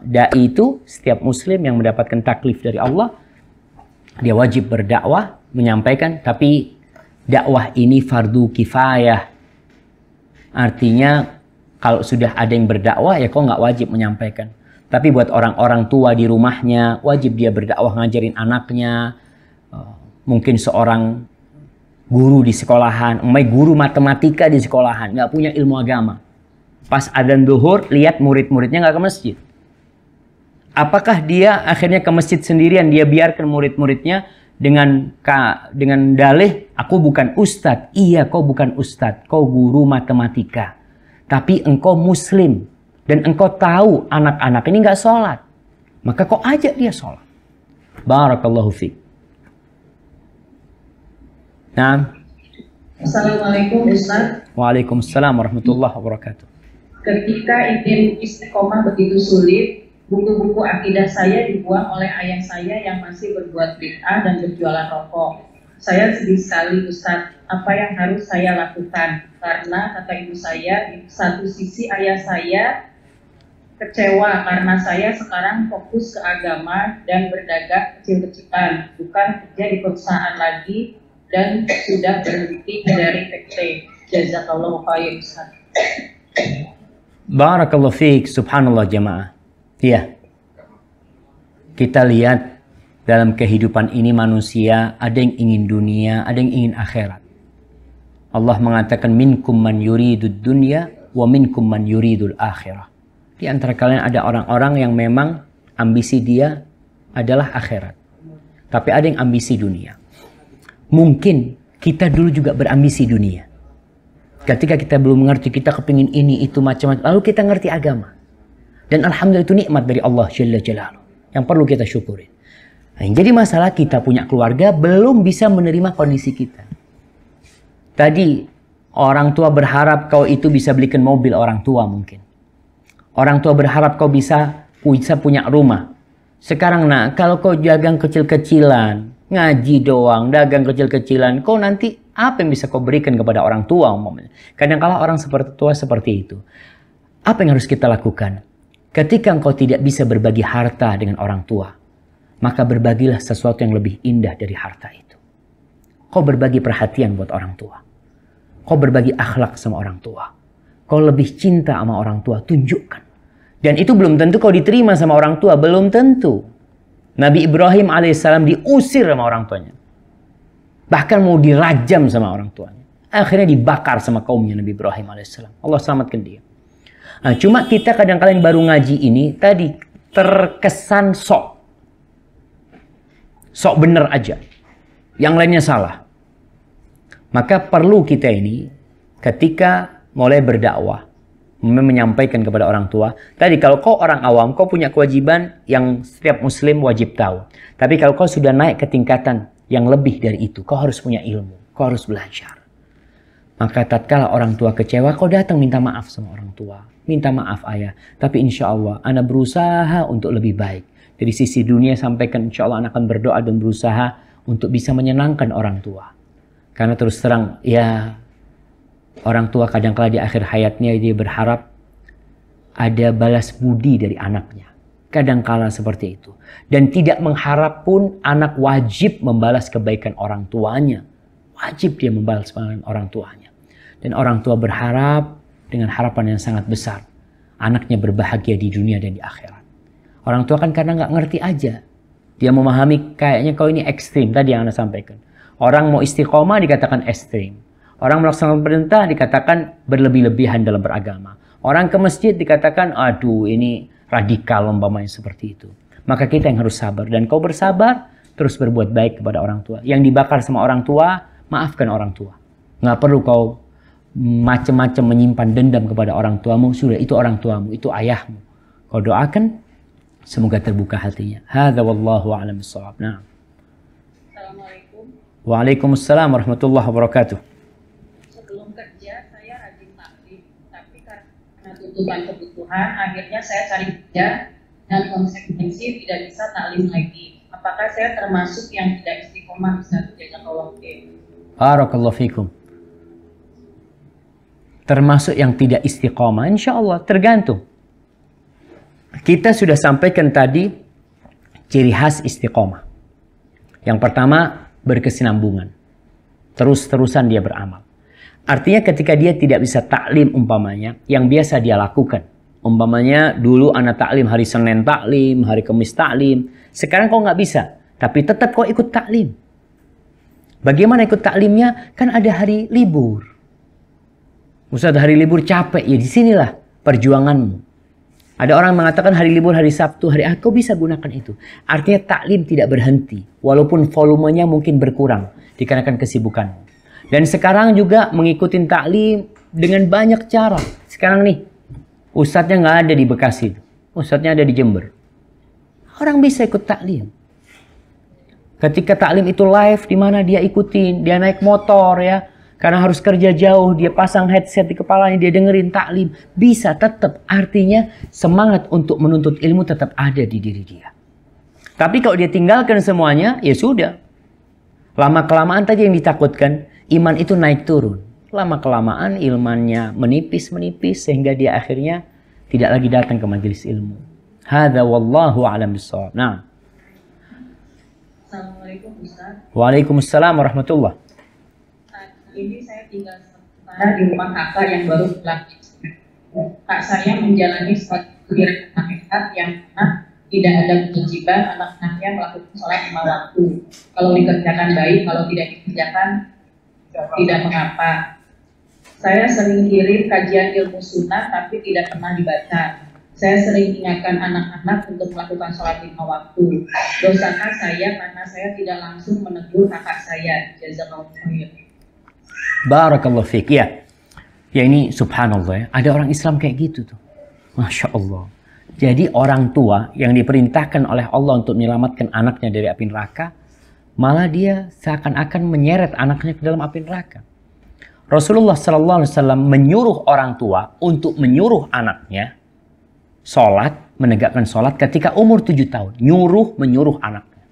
da'i itu setiap muslim yang mendapatkan taklif dari Allah. Dia wajib berdakwah, menyampaikan, tapi dakwah ini fardu kifayah. Artinya kalau sudah ada yang berdakwah ya kau nggak wajib menyampaikan. Tapi buat orang-orang tua di rumahnya wajib dia berdakwah ngajarin anaknya. Mungkin seorang guru di sekolahan, guru matematika di sekolahan, nggak punya ilmu agama. Pas adzan zuhur lihat murid-muridnya nggak ke masjid. Apakah dia akhirnya ke masjid sendirian, dia biarkan murid-muridnya dengan dalih, aku bukan ustadz. Iya, kau bukan ustadz, kau guru matematika. Tapi engkau muslim. Dan engkau tahu anak-anak ini nggak sholat. Maka kau ajak dia sholat. Barakallahu fiik. Nah. Assalamualaikum Ustaz. Waalaikumsalam warahmatullahi wabarakatuh. Ketika ingin istiqomah begitu sulit, buku-buku akidah saya dibuang oleh ayah saya yang masih berbuat bid'ah dan berjualan rokok. Saya sedih sekali Ustaz, apa yang harus saya lakukan? Karena kata ibu saya, di satu sisi ayah saya kecewa karena saya sekarang fokus ke agama dan berdagang kecil-kecilan, bukan kerja di perusahaan lagi dan sudah berhenti dari PT. Jazakallahu khair Ustaz. Barakallahu fiik, subhanallah jamaah. Iya. Kita lihat dalam kehidupan ini manusia ada yang ingin dunia, ada yang ingin akhirat. Allah mengatakan minkum man yuridud dunya wa minkum man yuridul akhirah. Di antara kalian ada orang-orang yang memang ambisi dia adalah akhirat. Tapi ada yang ambisi dunia. Mungkin kita dulu juga berambisi dunia. Ketika kita belum mengerti, kita kepingin ini, itu, macam-macam. Lalu kita ngerti agama. Dan alhamdulillah itu nikmat dari Allah Jalla Jalaluhu. Yang perlu kita syukurin. Nah, yang jadi masalah kita punya keluarga belum bisa menerima kondisi kita. Tadi orang tua berharap kau itu bisa belikan mobil orang tua mungkin. Orang tua berharap kau bisa punya rumah. Sekarang kalau kau dagang kecil-kecilan, ngaji doang, dagang kecil-kecilan, kau nanti apa yang bisa kau berikan kepada orang tua umumnya? Kadang-kala orang tua seperti itu. Apa yang harus kita lakukan? Ketika engkau tidak bisa berbagi harta dengan orang tua, maka berbagilah sesuatu yang lebih indah dari harta itu. Kau berbagi perhatian buat orang tua. Kau berbagi akhlak sama orang tua. Kau lebih cinta sama orang tua, tunjukkan. Dan itu belum tentu kau diterima sama orang tua, belum tentu. Nabi Ibrahim alaihissalam diusir sama orang tuanya. Bahkan mau dirajam sama orang tuanya. Akhirnya dibakar sama kaumnya Nabi Ibrahim alaihissalam. Allah selamatkan dia. Nah, cuma kita kadang-kadang baru ngaji ini tadi terkesan sok bener aja, yang lainnya salah. Maka perlu kita ini ketika mulai berdakwah menyampaikan kepada orang tua. Tadi kalau kau orang awam, kau punya kewajiban yang setiap muslim wajib tahu. Tapi kalau kau sudah naik ke tingkatan yang lebih dari itu, kau harus punya ilmu, kau harus belajar. Maka tatkala orang tua kecewa, kau datang minta maaf sama orang tua. Minta maaf ayah, tapi insya Allah ana berusaha untuk lebih baik. Dari sisi dunia sampaikan insya Allah ana akan berdoa dan berusaha untuk bisa menyenangkan orang tua. Karena terus terang ya orang tua kadang-kala di akhir hayatnya dia berharap ada balas budi dari anaknya. Kadang-kala seperti itu. Dan tidak mengharap pun anak wajib membalas kebaikan orang tuanya. Wajib dia membalas kebaikan orang tuanya. Dan orang tua berharap dengan harapan yang sangat besar. Anaknya berbahagia di dunia dan di akhirat. Orang tua kan karena nggak ngerti aja. Dia memahami kayaknya kau ini ekstrim. Tadi yang Anda sampaikan. Orang mau istiqomah dikatakan ekstrim. Orang melaksanakan perintah dikatakan berlebih-lebihan dalam beragama. Orang ke masjid dikatakan, aduh ini radikal umpamanya seperti itu. Maka kita yang harus sabar. Dan kau bersabar, terus berbuat baik kepada orang tua. Yang dibakar sama orang tua, maafkan orang tua. Nggak perlu kau macam-macam menyimpan dendam kepada orang tuamu. Sudah, itu orang tuamu, itu ayahmu. Kau doakan, semoga terbuka hatinya. Hadza wallahu a'lam bissawab. Nah. Assalamualaikum. Waalaikumsalam warahmatullahi wabarakatuh. Sebelum kerja kerja, saya rajin taklim, tapi karena tuntutan kebutuhan, akhirnya saya cari kerja dan konsekuensi tidak bisa taklim lagi. Apakah saya termasuk yang tidak istiqomah? Bisa jazakallahu khair. Barakallahu fikum. Termasuk yang tidak istiqomah, insya Allah tergantung. Kita sudah sampaikan tadi ciri khas istiqomah. Yang pertama, berkesinambungan. Terus-terusan dia beramal. Artinya ketika dia tidak bisa taklim umpamanya, yang biasa dia lakukan. Umpamanya dulu anak taklim hari Senin taklim, hari Kamis taklim. Sekarang kau nggak bisa, tapi tetap kau ikut taklim. Bagaimana ikut taklimnya? Kan ada hari libur. Ustaz, hari libur capek, ya disinilah perjuanganmu. Ada orang mengatakan hari libur, hari Sabtu, hari Ahad, kau bisa gunakan itu. Artinya taklim tidak berhenti, walaupun volumenya mungkin berkurang dikarenakan kesibukan. Dan sekarang juga mengikuti taklim dengan banyak cara. Sekarang nih, ustadznya nggak ada di Bekasi, ustadznya ada di Jember. Orang bisa ikut taklim. Ketika taklim itu live, di mana dia ikutin, dia naik motor ya. Karena harus kerja jauh, dia pasang headset di kepalanya, dia dengerin taklim. Bisa tetap, artinya semangat untuk menuntut ilmu tetap ada di diri dia. Tapi kalau dia tinggalkan semuanya, ya sudah. Lama-kelamaan tadi yang ditakutkan, iman itu naik turun. Lama-kelamaan ilmannya menipis-menipis, sehingga dia akhirnya tidak lagi datang ke majelis ilmu. Hadza wallahu a'lam bishawab. Nah. Assalamualaikum Ustaz. Waalaikumsalam warahmatullahi. Ini saya tinggal sementara di rumah kakak yang baru pulang. Kak saya menjalani suatu kegiatan yang tidak ada kewajiban anak-anaknya melakukan sholat 5 waktu. Kalau dikerjakan baik, kalau tidak dikerjakan tidak mengapa. Saya sering kirim kajian ilmu sunnah tapi tidak pernah dibaca. Saya sering ingatkan anak-anak untuk melakukan sholat 5 waktu. Dosakah saya karena saya tidak langsung menegur kakak saya? Jazakallahu khair. Barakallahu fiik. Ya. Ya ini subhanallah ya. Ada orang Islam kayak gitu tuh. Masya Allah. Jadi orang tua yang diperintahkan oleh Allah untuk menyelamatkan anaknya dari api neraka, malah dia seakan-akan menyeret anaknya ke dalam api neraka. Rasulullah SAW menyuruh orang tua untuk menyuruh anaknya sholat, menegakkan sholat ketika umur 7 tahun. Menyuruh anaknya.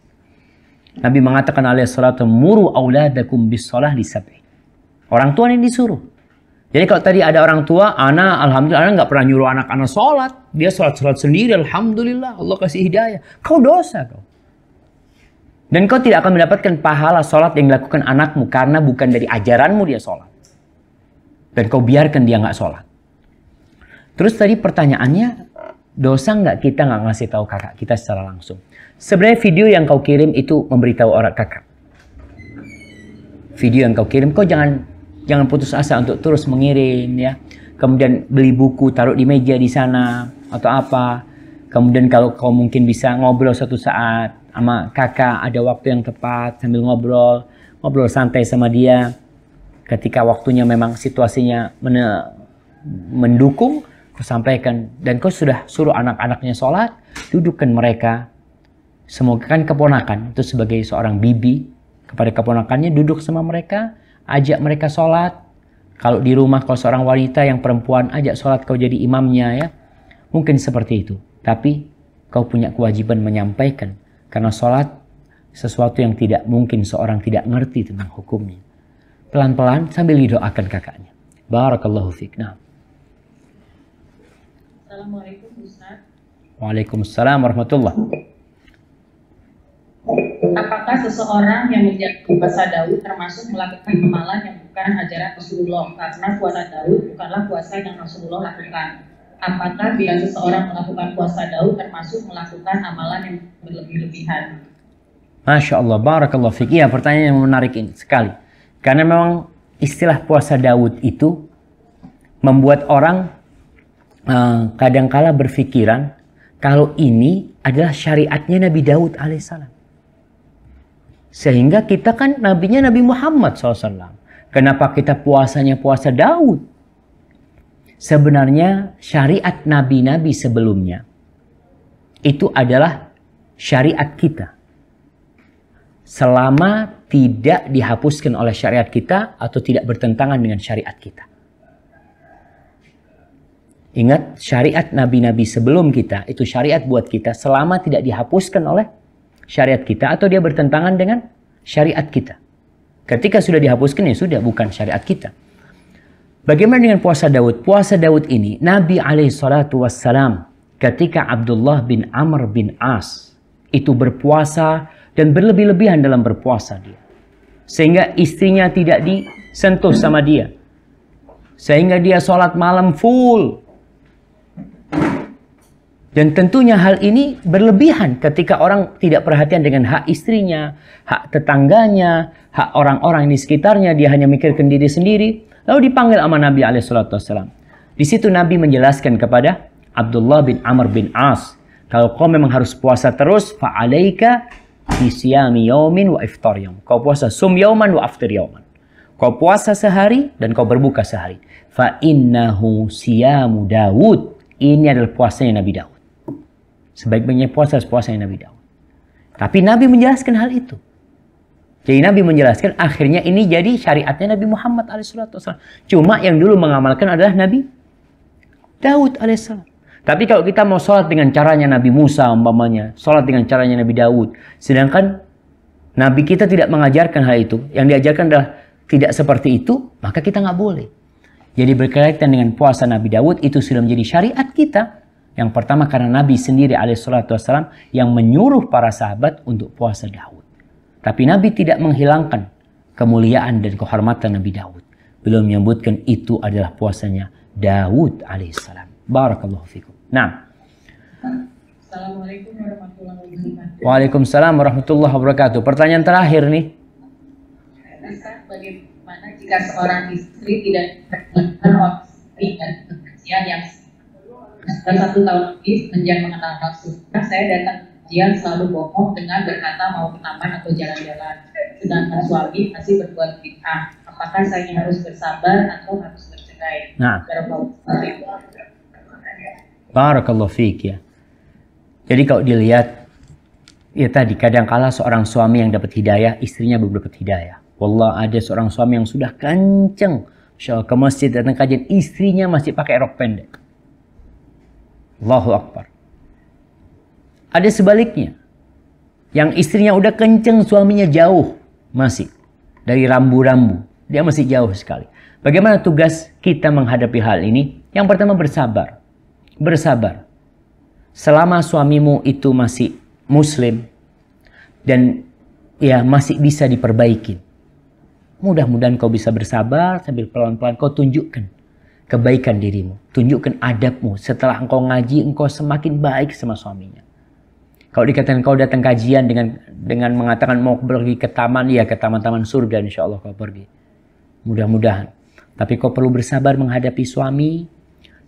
Nabi mengatakan alaihi salatu muru auladakum bis sholah li sab'i. Orang tua ini disuruh. Jadi kalau tadi ada orang tua, alhamdulillah nggak pernah nyuruh anak-anak sholat. Dia sholat sendiri, alhamdulillah. Allah kasih hidayah. Kau dosa kau. Dan kau tidak akan mendapatkan pahala sholat yang dilakukan anakmu karena bukan dari ajaranmu dia sholat. Dan kau biarkan dia nggak sholat. Terus tadi pertanyaannya, dosa nggak kita nggak ngasih tahu kakak kita secara langsung? Sebenarnya video yang kau kirim itu memberitahu orang kakak. Video yang kau kirim, kau jangan putus asa untuk terus mengirim ya. Kemudian beli buku, taruh di meja di sana atau apa. Kemudian kalau kau mungkin bisa ngobrol suatu saat sama kakak, ada waktu yang tepat sambil ngobrol santai sama dia. Ketika waktunya memang situasinya mendukung, kau sampaikan. Dan kau sudah suruh anak-anaknya sholat, dudukkan mereka. Semoga kan keponakan itu sebagai seorang bibi kepada keponakannya, duduk sama mereka, ajak mereka sholat. Kalau di rumah, kalau seorang wanita yang perempuan, ajak sholat, kau jadi imamnya ya. Mungkin seperti itu. Tapi kau punya kewajiban menyampaikan. Karena sholat sesuatu yang tidak mungkin seorang tidak ngerti tentang hukumnya. Pelan-pelan sambil didoakan kakaknya. Barakallahu fiik. Nah. Assalamualaikum Ustaz. Waalaikumsalam warahmatullahi. Apakah seseorang yang menjaga puasa Daud termasuk melakukan amalan yang bukan ajaran Rasulullah? Karena puasa Daud bukanlah puasa yang Rasulullah lakukan. Apakah bila seseorang melakukan puasa Daud termasuk melakukan amalan yang berlebih-lebihan? Masya Allah, barakallahu fiik. Iya, pertanyaan yang menarik ini sekali. Karena memang istilah puasa Daud itu membuat orang kadangkala berpikiran kalau ini adalah syariatnya Nabi Daud alaihissalam. Sehingga kita kan nabinya Nabi Muhammad SAW. Kenapa kita puasanya puasa Daud? Sebenarnya syariat nabi-nabi sebelumnya itu adalah syariat kita. Selama tidak dihapuskan oleh syariat kita atau tidak bertentangan dengan syariat kita. Ingat, syariat nabi-nabi sebelum kita itu syariat buat kita selama tidak dihapuskan oleh syariat kita atau dia bertentangan dengan syariat kita. Ketika sudah dihapuskan ya sudah bukan syariat kita. Bagaimana dengan puasa Daud? Puasa Daud ini Nabi SAW ketika Abdullah bin Amr bin As itu berpuasa dan berlebih-lebihan dalam berpuasa dia. Sehingga istrinya tidak disentuh sama dia. Sehingga dia sholat malam full. Dan tentunya hal ini berlebihan ketika orang tidak perhatian dengan hak istrinya, hak tetangganya, hak orang-orang di sekitarnya. Dia hanya mikirkan diri sendiri. Lalu dipanggil sama Nabi SAW. Di situ Nabi menjelaskan kepada Abdullah bin Amr bin As. Kalau kau memang harus puasa terus, fa'alaika bisiyami yaumin wa iftar yaum. Kau puasa sum yauman wa aftir yauman. Kau puasa sehari dan kau berbuka sehari. Fa'innahu siyamu Daud. Ini adalah puasanya Nabi Daud. Sebaik-baiknya puasanya Nabi Daud. Tapi Nabi menjelaskan hal itu. Jadi Nabi menjelaskan akhirnya ini jadi syariatnya Nabi Muhammad SAW. Cuma yang dulu mengamalkan adalah Nabi Daud AS. Tapi kalau kita mau sholat dengan caranya Nabi Musa umpamanya, sholat dengan caranya Nabi Daud. Sedangkan Nabi kita tidak mengajarkan hal itu. Yang diajarkan adalah tidak seperti itu, maka kita nggak boleh. Jadi berkaitan dengan puasa Nabi Daud itu sudah menjadi syariat kita. Yang pertama karena Nabi sendiri alaihissalam yang menyuruh para sahabat untuk puasa Daud. Tapi Nabi tidak menghilangkan kemuliaan dan kehormatan Nabi Daud. Belum menyebutkan itu adalah puasanya Daud alaihissalam. Barakallahu fikum. Nah. Assalamualaikum warahmatullahi wabarakatuh. Waalaikumsalam warahmatullahi wabarakatuh. Pertanyaan terakhir nih. Ustaz, bagaimana jika seorang istri tidak melakukan dan kajian yang setelah 1 tahun lebih semenjak mengenal sunnah, saya datang kajian selalu bohong dengan berkata mau ke taman atau jalan-jalan. Sedangkan suami masih berbuat bid'ah. Apakah saya harus bersabar atau harus bercerai? Nah. Barakallahu fiik ya. Jadi kalau dilihat, ya tadi kadangkala seorang suami yang dapat hidayah, istrinya belum dapat hidayah. Wallah ada seorang suami yang sudah kenceng, Masya Allah, ke masjid datang kajian, istrinya masih pakai rok pendek. Allahu Akbar. Ada sebaliknya. Yang istrinya udah kenceng, suaminya jauh. Masih. Dari rambu-rambu. Dia masih jauh sekali. Bagaimana tugas kita menghadapi hal ini? Yang pertama bersabar. Bersabar. Selama suamimu itu masih muslim. Dan ya masih bisa diperbaiki. Mudah-mudahan kau bisa bersabar sambil pelan-pelan kau tunjukkan kebaikan dirimu. Tunjukkan adabmu. Setelah engkau ngaji, engkau semakin baik sama suaminya. Kalau dikatakan kau datang kajian dengan mengatakan mau pergi ke taman, ya ke taman-taman surga insya Allah kau pergi. Mudah-mudahan. Tapi kau perlu bersabar menghadapi suami.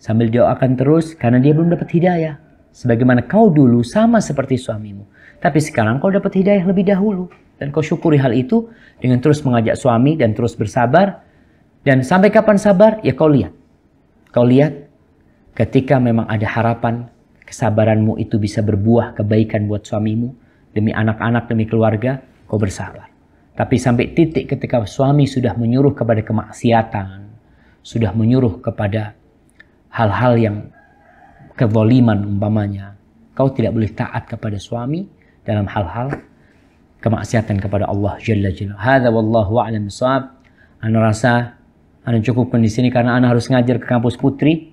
Sambil doakan terus karena dia belum dapat hidayah. Sebagaimana kau dulu sama seperti suamimu. Tapi sekarang kau dapat hidayah lebih dahulu. Dan kau syukuri hal itu dengan terus mengajak suami dan terus bersabar. Dan sampai kapan sabar? Ya kau lihat. Kau lihat ketika memang ada harapan kesabaranmu itu bisa berbuah kebaikan buat suamimu. Demi anak-anak, demi keluarga, kau bersabar. Tapi sampai titik ketika suami sudah menyuruh kepada kemaksiatan. Sudah menyuruh kepada hal-hal yang kezaliman umpamanya. Kau tidak boleh taat kepada suami dalam hal-hal kemaksiatan kepada Allah Jalla Jalla. Hadza wallahu a'lam bishawab. Ana rasa ana cukupkan di sini karena ana harus ngajar ke kampus Putri.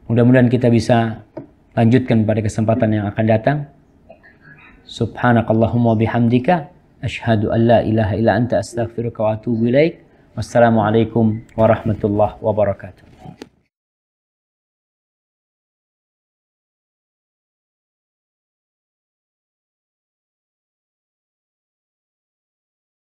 Mudah-mudahan kita bisa lanjutkan pada kesempatan yang akan datang. Subhanakallahumma bihamdika asyhadu an la ilaha illa anta astaghfiruka wa atubu ilaik. Wassalamualaikum warahmatullahi wabarakatuh.